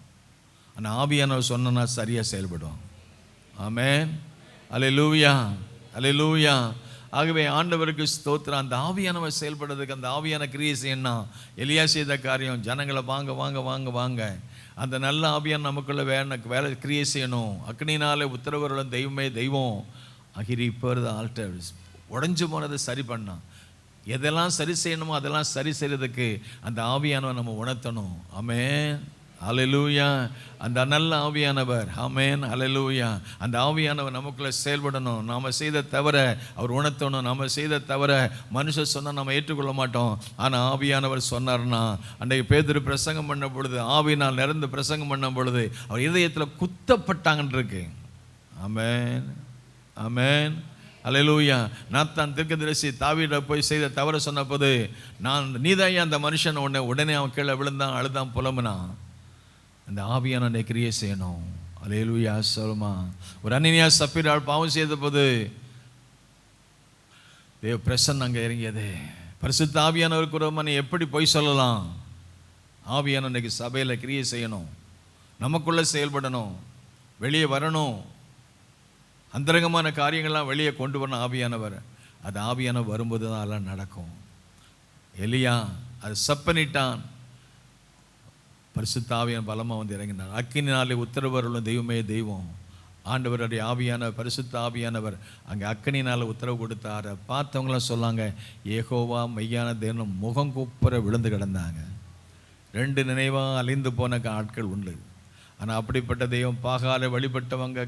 ஆனால் ஆவியானவர் சொன்னா சரியாக செயல்படுவான். ஆமென். அல்லேலூயா, அல்லேலூயா. ஆகவே ஆண்டவருக்கு ஸ்தோத்திரம். அந்த ஆவியானவர் செயல்படுறதுக்கு அந்த ஆவியான கிரியை செய்யணும். எலியா செய்த காரியம், ஜனங்களை வாங்க. அந்த நல்ல ஆவியான நமக்குள்ள வேலை கிரியை செய்யணும். அக்னினாலே உத்தரவர்களும் தெய்வமே தெய்வம். அகிரி இப்போது ஆல்டர்ஸ் உடஞ்சு போனதை சரி பண்ணான். எதெல்லாம் சரி செய்யணுமோ அதெல்லாம் சரி செய்கிறதுக்கு அந்த ஆவியானவர் நம்ம உணர்த்தணும். ஆமென். ஹல்லேலூயா. அந்த நல்ல ஆவியானவர், ஆமென், ஹல்லேலூயா. அந்த ஆவியானவர் நமக்குள்ளே செயல்படணும். நாம் செய்த தவிர அவர் உணர்த்தணும். நாம் செய்த தவிர மனுஷன் சொன்னால் நம்ம ஏற்றுக்கொள்ள மாட்டோம். ஆனால் ஆவியானவர் சொன்னார்னா, அன்றைக்கு பேதுரு பிரசங்கம் பண்ண பொழுது, ஆவியினால் நிறந்து பிரசங்கம் பண்ண பொழுது அவர் இதயத்தில் குத்தப்பட்டாங்கன்னு இருக்கு. ஆமென், ஆமென், ஹல்லேலூயா. நாத்தான் தீர்க்கதரிசி தாவீதை போய் செய்த தவற சொன்னபோது, நீதான் அந்த மனுஷன் உடனே அவன் கீழே விழுந்தான், அழுதான், புலம்புனான். அந்த ஆவியான கிரியை செய்யணும். ஹல்லேலூயா. சொல்லுமா. ஒரு அனனியா சப்பீராள் பாவம் செய்த போது தேவ பிரசன்னம் அங்கே இறங்கியது. பரிசுத்த ஆவியானவருக்கு ஒரு நீ எப்படி போய் சொல்லலாம்? ஆவியான இன்னைக்கு சபையில் கிரியை செய்யணும், நமக்குள்ளே செயல்படணும், வெளியே வரணும். அந்தரங்கமான காரியங்கள்லாம் வெளியே கொண்டு வரணும் ஆவியானவர். அது ஆவியானவர் வரும்போது தான் அதெல்லாம் நடக்கும். எலியா அது சப்பனிட்டான், பரிசுத்த ஆவியான பலமாக வந்து இறங்கினார். அக்கினினாலே உத்தரவு தெய்வமே தெய்வம். ஆண்டவருடைய ஆவியான பரிசுத்த ஆவியானவர் அங்கே அக்கினினால் உத்தரவு கொடுத்தார். பார்த்தவங்களாம் சொல்லாங்க, ஏகோவா மெய்யான தேவன் முகம் கூப்புற விழுந்து கிடந்தாங்க. 2 நினைவாக அழிந்து போன ஆட்கள் உண்டு. ஆனால் அப்படிப்பட்ட தெய்வம் பாகால வழிபட்டவங்க,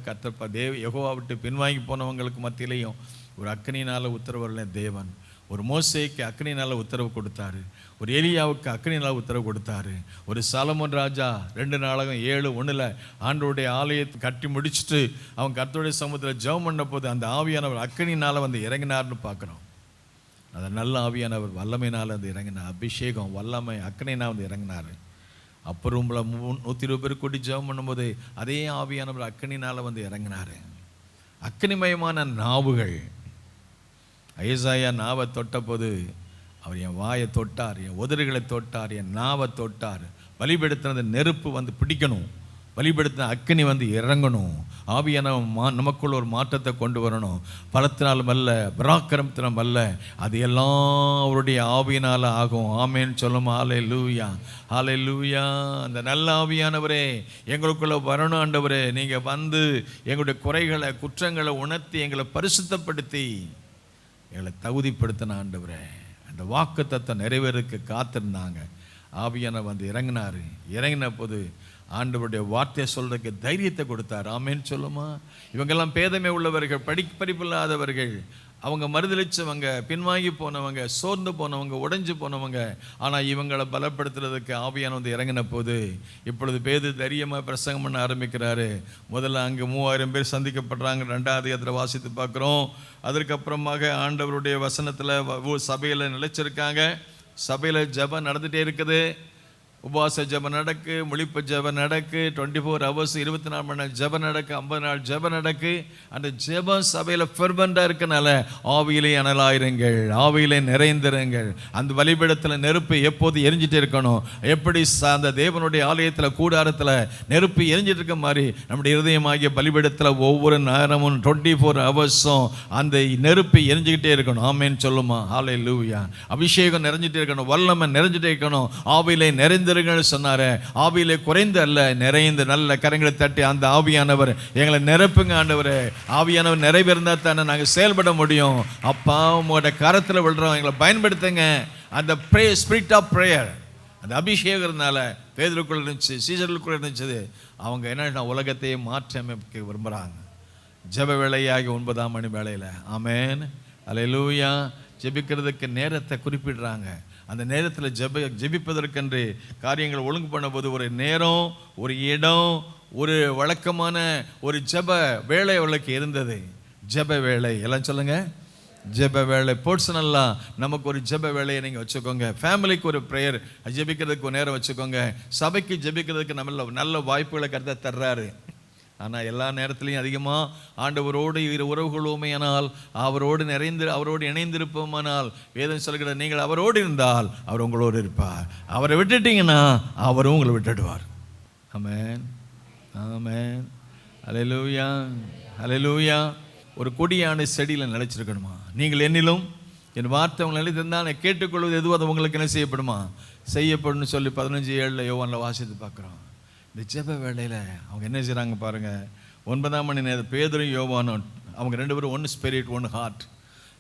யெகோவா விட்டு பின்வாங்கி போனவங்களுக்கு மத்தியிலையும் ஒரு அக்கினினால் உத்தரவு தேவன். ஒரு மோசேக்கு அக்கினினால் உத்தரவு கொடுத்தாரு, ஒரு எலியாவுக்கு அக்கினினால் உத்தரவு கொடுத்தாரு. ஒரு சாலமோன் ராஜா 2 நாளாகம் 7:1 ஆண்டவருடைய ஆலயத்தை கட்டி முடிச்சுட்டு அவன் கர்த்தருடைய சமூகத்தில் ஜெபம் பண்ண போது அந்த ஆவியானவர் அக்கினினால் வந்து இறங்கினார்னு பார்க்குறோம். அந்த நல்ல ஆவியானவர் வல்லமையினால் வந்து இறங்கினார். அபிஷேகம், வல்லமை, அக்கினினால் வந்து இறங்கினார். அப்புறம் 120 பேர் கூட்டி ஜெபம் பண்ணும்போது அதே ஆவியானவர் அக்கினினால் வந்து இறங்கினார். அக்கினிமயமான நாவுகள். ஐசாயா நாவை தொட்ட போது அவர் என் வாயை தொட்டார், என் உதடுகளை தொட்டார், என் நாவை தொட்டார். பலிபடுத்தினது நெருப்பு வந்து பிடிக்கணும், பலிபடுத்தின அக்கினி வந்து இறங்கணும். ஆவியான நமக்குள்ள ஒரு மாற்றத்தை கொண்டு வரணும். பலத்தினாலும் அல்ல, பராக்கிரமத்தினாலும் அல்ல, அது எல்லாம் அவருடைய ஆவியினால் ஆகும். ஆமேன்னு சொல்லும். ஹல்லேலூயா, ஹல்லேலூயா. அந்த நல்ல ஆவியானவரே எங்களுக்குள்ள வரணும். ஆண்டவரே, நீங்கள் வந்து எங்களுடைய குறைகளை, குற்றங்களை உணர்த்தி எங்களை பரிசுத்தப்படுத்தி எங்களை தகுதிப்படுத்தின ஆண்டவரே. அந்த வாக்குத்தத்தை நிறைவேறக்கு காத்திருந்தாங்க. ஆவியானவர் வந்து இறங்கினார். இறங்கின போது ஆண்டவருடைய வார்த்தையை சொல்றதுக்கு தைரியத்தை கொடுத்தார். ஆமேன்னு சொல்லுமா. இவங்கெல்லாம் பேதமை உள்ளவர்கள், படிப்பில்லாதவர்கள், அவங்க மறுதளிச்சவங்க, பின்வாங்கி போனவங்க, சோர்ந்து போனவங்க, உடைஞ்சு போனவங்க. ஆனால் இவங்களை பலப்படுத்துறதுக்கு ஆவியானவர் வந்து இறங்கின போது இப்பொழுது பேதுரு தைரியமாக பிரசங்கம் பண்ண ஆரம்பிக்கிறாரு. முதல்ல அங்கே 3000 பேர் சந்திக்கப்படுறாங்க. 2வது அதில் வாசித்து பார்க்குறோம். அதற்கப்புறமாக ஆண்டவருடைய வசனத்தில் சபையில் நிலைச்சிருக்காங்க. சபையில் ஜெபம் நடந்துகிட்டே இருக்குது. உபவாச ஜெபம் நடக்கு, முழிப்பு ஜெபம் நடக்கு, 24 hours 24 மணி நேரம் ஜெபம் நடக்கு, 50 நாள் ஜெபம் நடக்கு. அந்த ஜெபம் சபையில் ஃபெர்வெண்டாக இருக்கனால ஆவியிலே அனலாயிருங்கள், ஆவியிலே நிறைந்திருங்கள். அந்த பலிபீடத்தில் நெருப்பு எப்போது எரிஞ்சிட்டு இருக்கணும். எப்படி அந்த தேவனுடைய ஆலயத்தில் கூடாரத்தில் நெருப்பு எரிஞ்சிட்டு இருக்க மாதிரி நம்முடைய இருதயமாகிய பலிபீடத்தில் ஒவ்வொரு நேரமும் 24 hours அந்த நெருப்பு எரிஞ்சுக்கிட்டே இருக்கணும். ஆமேன்னு சொல்லுமா. ஹல்லேலூயா. அபிஷேகம் நிறைஞ்சிட்டே இருக்கணும், வல்லமை நிறைஞ்சிட்டே இருக்கணும். ஆவியிலே நிறைந்து சொன்னாரு. ஆவியிலே குறைந்து அல்ல, நிறைந்து. நல்ல கரங்களை தட்டி அந்த ஆவியானவர் எங்களை நிரப்புங்க ஆண்டவரே. ஆவியானவர் நிறைவேறினா தானே நாங்கள் செயல்பட முடியும். அப்பா உங்களோட கரத்தில் விழுறோம், எங்களை பயன்படுத்துங்க. அந்த ஸ்பிரிட் ஆஃப் பிரேயர், அந்த அபிஷேகத்தினால பேதுருக்குள்ள இருந்துச்சு, சீசர்களுக்குள்ள இருந்துச்சு. அவங்க என்ன உலகத்தையே மாற்றி அமைக்க விரும்புகிறாங்க. ஜெப வேளையாகி 9ஆம் மணி வேளையில். ஆமேன், ஹல்லேலூயா. ஜெபிக்கிறதுக்கு நேரத்தை குறிப்பிடுறாங்க. அந்த நேரத்தில் ஜெபிப்பதற்கென்று காரியங்கள் ஒழுங்கு பண்ணும்போது ஒரு நேரம், ஒரு இடம், ஒரு வழக்கமான ஒரு ஜெப வேலை அவளுக்கு இருந்தது. ஜெப வேலை எல்லாம் சொல்லுங்க. ஜெப வேலை பர்சனலாக நமக்கு ஒரு ஜெப வேலையை நீங்கள் வச்சுக்கோங்க. ஃபேமிலிக்கு ஒரு ப்ரேயர் ஜெபிக்கிறதுக்கு ஒரு நேரம் வச்சுக்கோங்க. சபைக்கு ஜெபிக்கிறதுக்கு நம்ம நல்ல வாய்ப்புகளை கருத்தை தர்றாரு. ஆனால் எல்லா நேரத்துலையும் அதிகமாக ஆண்டவரோடு உறவுகளுமையானால், அவரோடு இணைந்திருப்போமானால், வேதம் சொல்கிற நீங்கள் அவரோடு இருந்தால் அவர் உங்களோடு இருப்பார். அவரை விட்டுட்டீங்கன்னா அவரும் உங்களை விட்டுடுவார். ஆமென், ஆமென், ஹல்லேலூயா, ஹல்லேலூயா. ஒரு கொடியான செடியில் நிலைச்சிருக்கணுமா? நீங்கள் என்னிலும் என் வார்த்தை உங்களை நிலைத்திருந்தால் கேட்டுக்கொள்வது எதுவும் அது உங்களுக்கு என்ன செய்யப்படுமா? செய்யப்படும்னு சொல்லி 15:7 யோவானில் வாசித்து பார்க்குறோம். இந்த ஜெப வேளையில் அவங்க என்ன செய்கிறாங்க பாருங்கள். 9ஆம் மணி நேரம் பேதுரும் யோவானும் அவங்க 2 பேரும் ஒன்று ஸ்பிரிட், ஒன்று ஹார்ட்,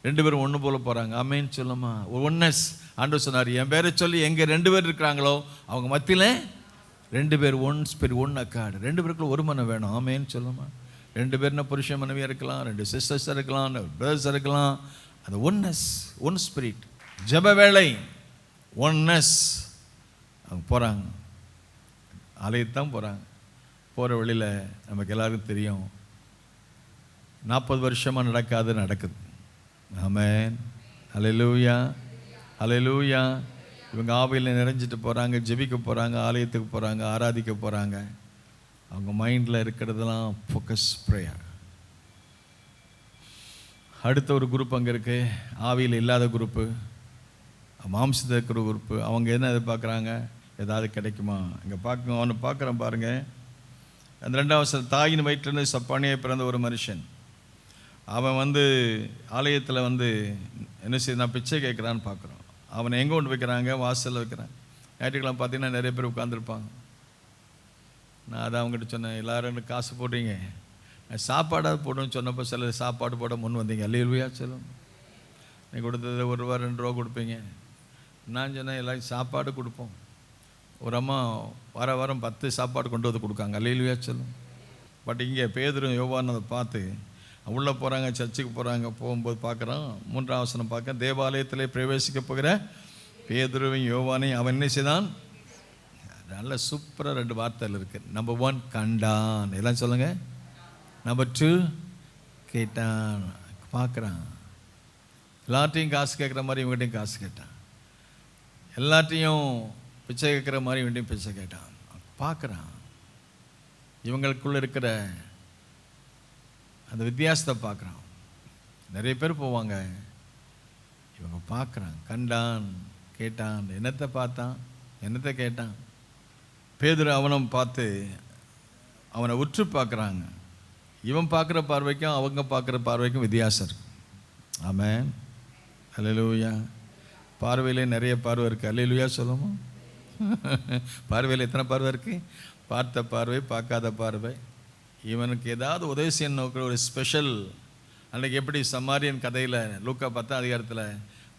2 பேரும் ஒன்று போல போகிறாங்க. ஆமேன்னு சொல்லுமா. ஒன்னஸ். ஆண்டவர் சொன்னார், என் பேரை சொல்லி எங்கே 2 பேர் இருக்கிறாங்களோ அவங்க மத்தியில் 2 பேர் ஒன் ஸ்பிரிட், ஒன் அக்கார்டு. 2 பேருக்குள்ள ஒரு மனம் வேணும். ஆமேன்னு சொல்லுமா. 2 பேர்னா புருஷன் மனைவியாக இருக்கலாம், 2 சிஸ்டர்ஸ் இருக்கலாம், பிரதர்ஸ் இருக்கலாம். அந்த ஒன்னஸ், ஒன் ஸ்பிரிட். ஜெப வேளை ஒன்னஸ். அவங்க போகிறாங்க, ஆலயத்தான் போகிறாங்க. போகிற வழியில் நமக்கு எல்லாருக்கும் தெரியும், 40 வருஷமாக நடக்காது நடக்குது. ஆமென், ஹல்லேலூயா, ஹல்லேலூயா. இவங்க ஆவியில் நிறைஞ்சிட்டு போகிறாங்க, ஜெபிக்க போகிறாங்க, ஆலயத்துக்கு போகிறாங்க, ஆராதிக்க போகிறாங்க. அவங்க மைண்டில் இருக்கிறதெல்லாம் ஃபோக்கஸ் ப்ரேயர். அடுத்த ஒரு குரூப் அங்கே இருக்குது, ஆவியில் இல்லாத குரூப்பு, மாம்சத்தில் இருக்கிற குரூப்பு. அவங்க என்ன எதிர்பார்க்குறாங்க? ஏதாவது கிடைக்குமா? இங்கே பார்க்க அவனை பார்க்குறேன் பாருங்கள். அந்த 2ஆம் வசனம், தாயின் வயிற்றிலிருந்து சப்பானியாக பிறந்த ஒரு மனுஷன். அவன் ஆலயத்தில் என்ன செய்ய, நான் பிச்சை கேட்குறான்னு பார்க்குறோம். அவனை எங்கே கொண்டு வைக்கிறாங்க? வாசலில் வைக்கிறாங்க. ஞாயிற்றுக்கிழமை பார்த்தீங்கன்னா நிறைய பேர் உட்காந்துருப்பாங்க. நான் அதை அவங்ககிட்ட சொன்னேன், எல்லோரும் காசு போடுறீங்க, நான் சாப்பாடாவது போடணும்னு சொன்னப்போ சிலர் சாப்பாடு போட முன் வந்தீங்க. அல்லேலூயா சொல்லும். நீ கொடுத்தது ₹1 ₹2 கொடுப்பீங்க. நான் சொன்னேன், எல்லாரும் சாப்பாடு கொடுப்போம். ஒரு அம்மா வாரம் 10 சாப்பாடு கொண்டு வந்து கொடுக்காங்க. அல்லேலூயா சொல்லும். பட் இங்கே பேதுரும் யோவான் அதை பார்த்து உள்ளே போகிறாங்க, சர்ச்சுக்கு போகிறாங்க. போகும்போது பார்க்குறான், 3ஆம் வசனம் பார்க்க, தேவாலயத்திலே பிரவேசிக்க போகிற பேதுருவையும் யோவானையும் அவன் என்ன செய்தான்? நல்ல சூப்பராக 2 வார்த்தைகள் இருக்குது. நம்பர் 1 கண்டான், எல்லாம் சொல்லுங்கள். நம்பர் 2 கேட்டான். பார்க்குறான், எல்லாத்தையும் காசு கேட்குற மாதிரி இவங்ககிட்டையும் காசு கேட்டான், எல்லாத்தையும் பிச்சை கேட்குற மாதிரி இவன்ட்டையும் பிச்சை கேட்டான். பார்க்குறான், இவங்களுக்குள்ள இருக்கிற அந்த வித்தியாசத்தை பார்க்குறான். நிறைய பேர் போவாங்க, இவங்க பார்க்குறான். கண்டான், கேட்டான். என்னத்தை பார்த்தான், என்னத்தை கேட்டான்? பேதுரு அவனை பார்த்து அவனை உற்று பார்க்குறாங்க. இவன் பார்க்குற பார்வைக்கும் அவங்க பார்க்குற பார்வைக்கும் வித்தியாசம் இருக்கு. ஆமென், அல்லேலூயா. பார்வையிலே நிறைய பார்வை இருக்குது. அல்லேலூயா சொல்லுமா. பார்வையில் எத்தனை பார்வை இருக்குது? பார்த்த பார்வை, பார்க்காத பார்வை. இவனுக்கு ஏதாவது உதவி செய்யணும் நோக்கிற ஒரு ஸ்பெஷல். அன்றைக்கி எப்படி சமாரியன் கதையில் லூக்கா 10ஆம் அதிகாரத்தில்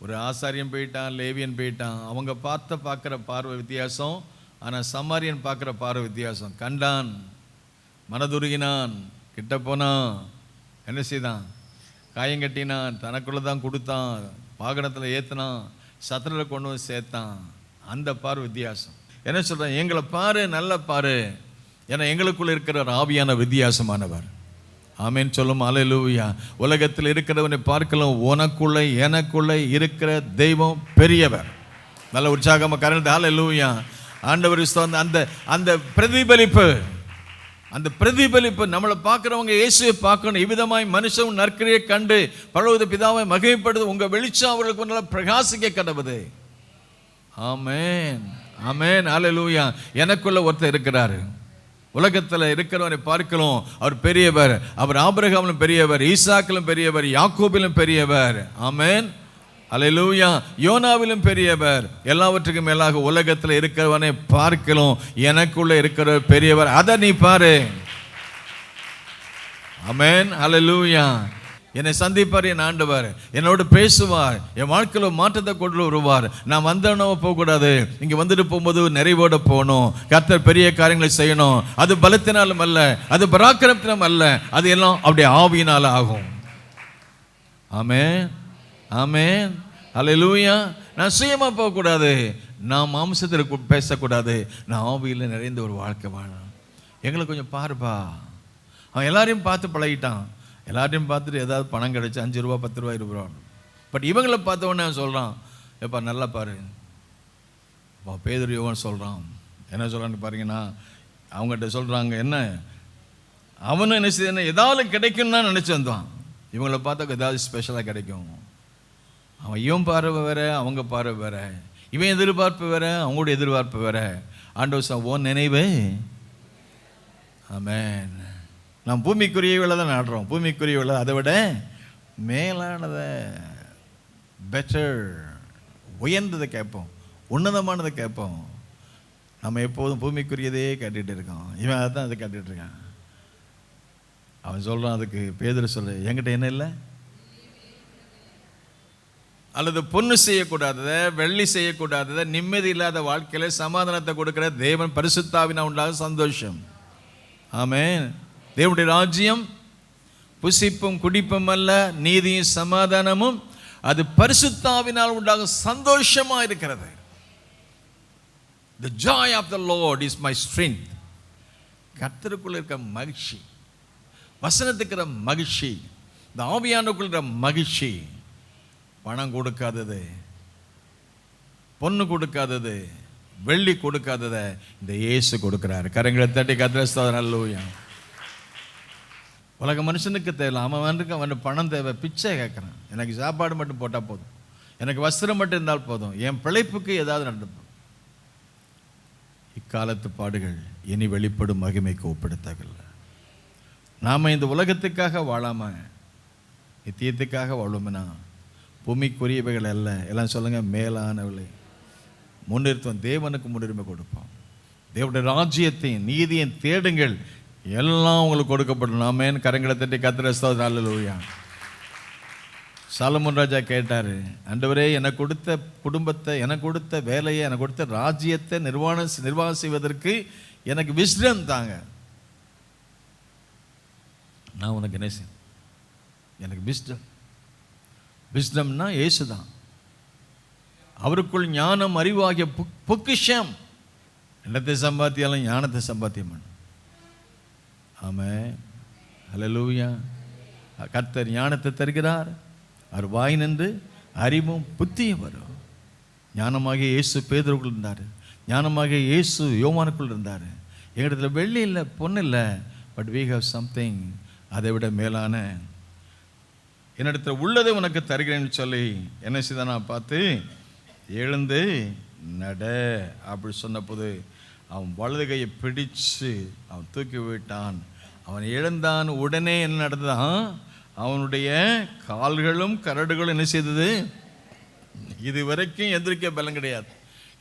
ஒரு ஆசாரியன் போயிட்டான், லேவியன் போயிட்டான். அவங்க பார்க்குற பார்வை வித்தியாசம், ஆனால் சமாரியன் பார்க்குற பார்வை வித்தியாசம். கண்டான், மனதுருகினான், கிட்ட போனான், என்ன செய்தான்? காயங்கட்டினான், தனக்குள்ளே தான் கொடுத்தான், வாகனத்தில் ஏற்றினான், சத்திரத்தில் கொண்டு வந்து சேர்த்தான். அந்த பார்வை வித்தியாசம். என்ன சொல்கிறான்? எங்களை பாரு, நல்ல பாரு, ஏன்னா எங்களுக்குள்ளே இருக்கிற ஒரு ஆவியான வித்தியாசமானவர். ஆமேன் சொல்லும். அல்லேலூயா. உலகத்தில் இருக்கிறவனை பார்க்கலாம், உனக்குள்ளே எனக்குள்ளே இருக்கிற தெய்வம் பெரியவர். நல்ல உற்சாகமாக கரண்ட். அல்லேலூயா. ஆண்டவர் அந்த அந்த பிரதிபலிப்பு, அந்த பிரதிபலிப்பு நம்மளை பார்க்குறவங்க இயேசுவை பார்க்கணும். இவ்விதமாய் மனுஷன் நற்கிரியை கண்டு பரலோக பிதாவை மகிமைப்படுது. உங்கள் வெளிச்சம் அவர்களுக்கு நல்லா பிரகாசிக்க கடவுது. ஆமென், ஆமென், அல்லேலூயா. எனக்குள்ள ஒருத்தர் இருக்கிறாரு. உலகத்தில் இருக்கிறவரை பார்க்கலாம், அவர் பெரியவர். அவர் ஆபிரகாமிலும் பெரியவர், ஈசாக்கிலும் பெரியவர், யாக்கோபிலும் பெரியவர். ஆமென், அல்லேலூயா. யோனாவிலும் பெரியவர். எல்லாவற்றுக்கும் மேலாக உலகத்தில் இருக்கிறவனை பார்க்கலாம், எனக்குள்ள இருக்கிற பெரியவர். அதை நீ பாரு. ஆமென், அல்லேலூயா. என்னை சந்திப்பார் என் ஆண்டவர், என்னோடு பேசுவார், என் வாழ்க்கையில் மாற்றத்தை கொண்டு வருவார். நான் வந்தோன்னோ போகக்கூடாது, இங்கே வந்துட்டு போகும்போது நிறைவோடு போகணும். கர்த்தர் பெரிய காரியங்களை செய்யணும். அது பலத்தினாலும் அல்ல, அது பராக்கிரமத்தினாலும் அல்ல, அது எல்லாம் அப்படியே ஆவியினால் ஆகும். ஆமென், ஆமென், அல்லேலூயா. நான் சுயமாக போகக்கூடாது, நான் மாம்சத்தில் பேசக்கூடாது, நான் ஆவியில் நிறைந்த ஒரு வாழ்க்கை வாழணும். எங்களை கொஞ்சம் பாருப்பா. அவன் எல்லாரையும் பார்த்து பழகிட்டான். எல்லாத்தையும் பார்த்துட்டு ஏதாவது பணம் கிடைச்சி ₹5 ₹10 ₹20. பட் இவங்களை பார்த்தவொடனே அவன் சொல்கிறான், எப்பா நல்லா பாரு. பேதுரு யோவான் சொல்கிறான், என்ன சொல்கிறான்னு பாருங்கன்னா, அவங்ககிட்ட சொல்கிறாங்க, என்ன அவனும் என்ன செய்ய, ஏதாவது கிடைக்கும்னா நினச்சி வந்தான். இவங்களை பார்த்தா ஏதாவது ஸ்பெஷலாக கிடைக்கும். அவன் இவன் பார்வை வேற, அவங்க பார்வை வேற. இவன் எதிர்பார்ப்பு வேற, அவங்களோட எதிர்பார்ப்பு வேற. ஆண்டவர் ஓன் நினைவு. ஆமென். நாம் பூமிக்குரியவளை தான் நாடுறோம். பூமிக்குரியவளை அதை விட மேலானதை, பெட்டர், உயர்ந்ததை கேட்போம், உன்னதமானதை கேட்போம். நம்ம எப்போதும் பூமிக்குரியதே கேட்டுகிட்டு இருக்கோம். இவன் அதை தான் அதை கேட்டுட்டு இருக்கான். அவன் சொல்கிறான், அதுக்கு பேதுரு சொல்லு, என்கிட்ட என்ன இல்லை? அல்லது பொண்ணு செய்யக்கூடாதத, வெள்ளி செய்யக்கூடாதத, நிம்மதி இல்லாத வாழ்க்கையில சமாதானத்தை கொடுக்கிற தேவன் பரிசுத்தாவினால் உண்டாகும் சந்தோஷம். ஆமென். தேவனுடைய ராஜ்யம் புசிப்பும் குடிப்பும் அல்ல, நீதியும் சமாதானமும் அது பரிசுத்தாவினால் உண்டாகும் சந்தோஷமா இருக்கிறது. The joy of the Lord is my strength. கர்த்தருக்குள்ள இருக்கிற மகிழ்ச்சி, வசனத்துக்கு இருக்கிற மகிழ்ச்சி, இந்த ஆவியானுக்குள்ள இருக்கிற மகிழ்ச்சி, பணம் கொடுக்காதது, பொண்ணு கொடுக்காதது, வெள்ளி கொடுக்காததை இந்த இயேசு கொடுக்கிறாரு. கரங்களை தட்டி கர்த்தரை ஸ்தோத்திரம். அல்லேலூயா. உலக மனுஷனுக்கு தேவை, அவனுக்கு பணம் தேவை, பிச்சை கேட்குறான். எனக்கு சாப்பாடு மட்டும் போட்டால் போதும், எனக்கு வஸ்திரம் மட்டும் இருந்தால் போதும், என் பிழைப்புக்கு ஏதாவது நடக்கும். இக்காலத்து பாடுகள் இனி வெளிப்படும் மகிமைக்கு ஒப்பிடத்தகல. நாம் இந்த உலகத்துக்காக வாழாம நித்தியத்துக்காக வாழும்னா பூமிக்குரியவைகள் அல்ல, எல்லாம் சொல்லுங்க, மேலானவளை முன்னிறுத்துவோம். தேவனுக்கு முன்னுரிமை கொடுப்போம். தேவனுடைய ராஜ்யத்தையும் நீதியையும் தேடுங்கள், எல்லாம் உங்களுக்கு கொடுக்கப்படும். ஆமென். கரங்களை தட்டி கர்த்தரை ஸ்தோத்திரம். அல்லேலூயா. சாலமோன் ராஜா கேட்டாரு, ஆண்டவரே, எனக்கு கொடுத்த குடும்பத்தை, எனக்கு கொடுத்த வேலையை, எனக்கு கொடுத்த ராஜ்யத்தை நிர்வாகம் செய்வதற்கு எனக்கு விஸ்டம் தாங்க. நான் உனக்கு என்ன செய்ய, எனக்கு விஸ்டம்னா இயேசு தான். அவருக்குள் ஞானம் அறிவாகிய பொக்கிஷம். என்னத்தை சம்பாத்தியாலும் ஞானத்தை சம்பாத்தியம் பண்ண. ஆமென். அல்லேலூயா. கர்த்தர் ஞானத்தை தருகிறார். அவர் வாய் நின்று அறிவும் புத்தியும் வரும். ஞானமாகிய இயேசு பேதுருக்குள் இருந்தார், ஞானமாகிய இயேசு யோவானுக்குள் இருந்தார். எங்களிடத்துல வெள்ளி இல்லை, பொண்ணு இல்லை, பட் we have something, அதை விட மேலான என்னிடத்தில் உள்ளதை உனக்கு தருகிறேன்னு சொல்லி என்ன செய்தான் நான் பார்த்து, எழுந்து நட அப்படி சொன்னபோது அவன் வலது கையை பிடிச்சு அவன் தூக்கி விட்டான். அவன் எழுந்தான். உடனே என்ன நடந்தான், அவனுடைய கால்களும் கரடுகளும் என்ன செய்தது, இதுவரைக்கும் எந்திரிக்க பலம் கிடையாது.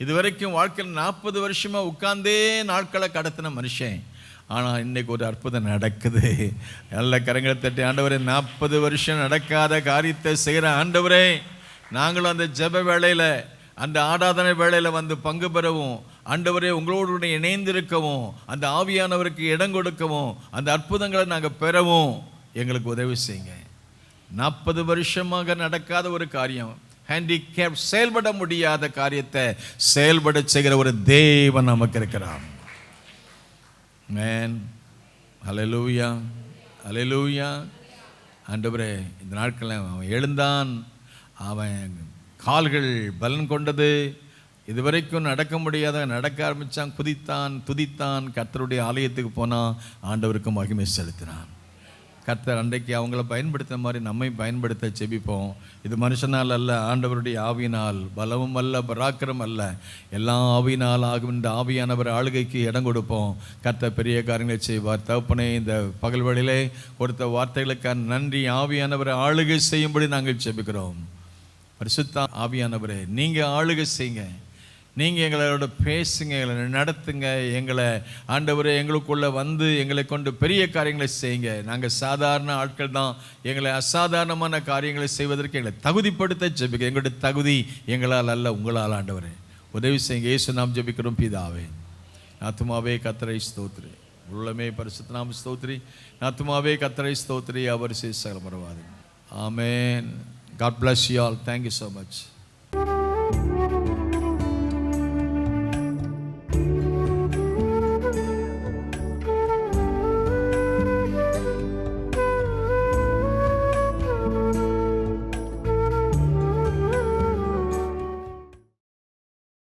இதுவரைக்கும் வாழ்க்கையில் 40 வருஷமா உட்கார்ந்தே நாட்களை கடத்தின மனுஷன், ஆனால் இன்னைக்கு ஒரு அற்புதம் நடக்குது. நல்ல கரங்களை தட்டி, ஆண்டவரே, 40 வருஷம் நடக்காத காரியத்தை செய்கிற ஆண்டவரே, நாங்களும் அந்த ஜெப வேளையில், அந்த ஆராதனை வேளையில் வந்து பங்கு பெறவும், ஆண்டவரே உங்களோடு இணைந்திருக்கவும், அந்த ஆவியானவருக்கு இடம் கொடுக்கவும், அந்த அற்புதங்களை நாங்கள் பெறவும் எங்களுக்கு உதவி செய்யுங்க. 40 வருஷமாக நடக்காத ஒரு காரியம், ஹேண்டிகேப், செயல்பட முடியாத காரியத்தை செயல்பட செய்கிற ஒரு தேவன் நமக்கு இருக்கிறார். மேன். ஹல்லேலூயா, ஹல்லேலூயா. ஆண்டவரே, இந்த நாட்களில் அவன் எழுந்தான், அவன் கால்கள் பலன் கொண்டது, இதுவரைக்கும் நடக்க முடியாத நடக்க ஆரம்பித்தான், குதித்தான், துதித்தான், கர்த்தருடைய ஆலயத்துக்கு போனான், ஆண்டவருக்கு மகிமை செலுத்தினான். கர்த்தர் அன்றைக்கு அவங்கள பயன்படுத்த மாதிரி நம்மை பயன்படுத்த செபிப்போம். இது மனுஷனால் அல்ல, ஆண்டவருடைய ஆவியினால். பலமும் அல்ல, பராக்கிரம் அல்ல, எல்லாம் ஆவியினால் ஆகும். இந்த ஆவியானவர் ஆளுகைக்கு இடம் கொடுப்போம். கர்த்தர் பெரிய காரியங்களை செய்வார். தகப்பனே, இந்த பகல் வேளையிலே கொடுத்த வார்த்தைகளுக்கான நன்றி. ஆவியானவரை ஆளுகை செய்யும்படி நாங்கள் செபிக்கிறோம். பரிசுத்த ஆவியானவரே, நீங்கள் ஆளுகை செய்யுங்க, நீங்கள் எங்களோட பேசுங்க, எங்களை நடத்துங்க, எங்களை ஆண்டவரே எங்களுக்குள்ளே வந்து எங்களை கொண்டு பெரிய காரியங்களை செய்யுங்க. நாங்கள் சாதாரண ஆட்கள் தான், எங்களை அசாதாரணமான காரியங்களை செய்வதற்கு எங்களை தகுதிப்படுத்த ஜெபிக்க. எங்களுடைய தகுதி எங்களால் அல்ல, உங்களால். ஆண்டவரே உதவி செய்யுங்க. இயேசு நாம் ஜெபிக்கிறோம் பிதாவே. ஆத்துமாவே கர்த்தரை ஸ்தோத்திரி, உள்ளமே பரிசுத்த நாம ஸ்தோத்திரி. ஆத்துமாவே கர்த்தரை ஸ்தோத்திரி, அவர் சகல மறவாதீங்க. ஆமென். God bless you all. Thank you so much.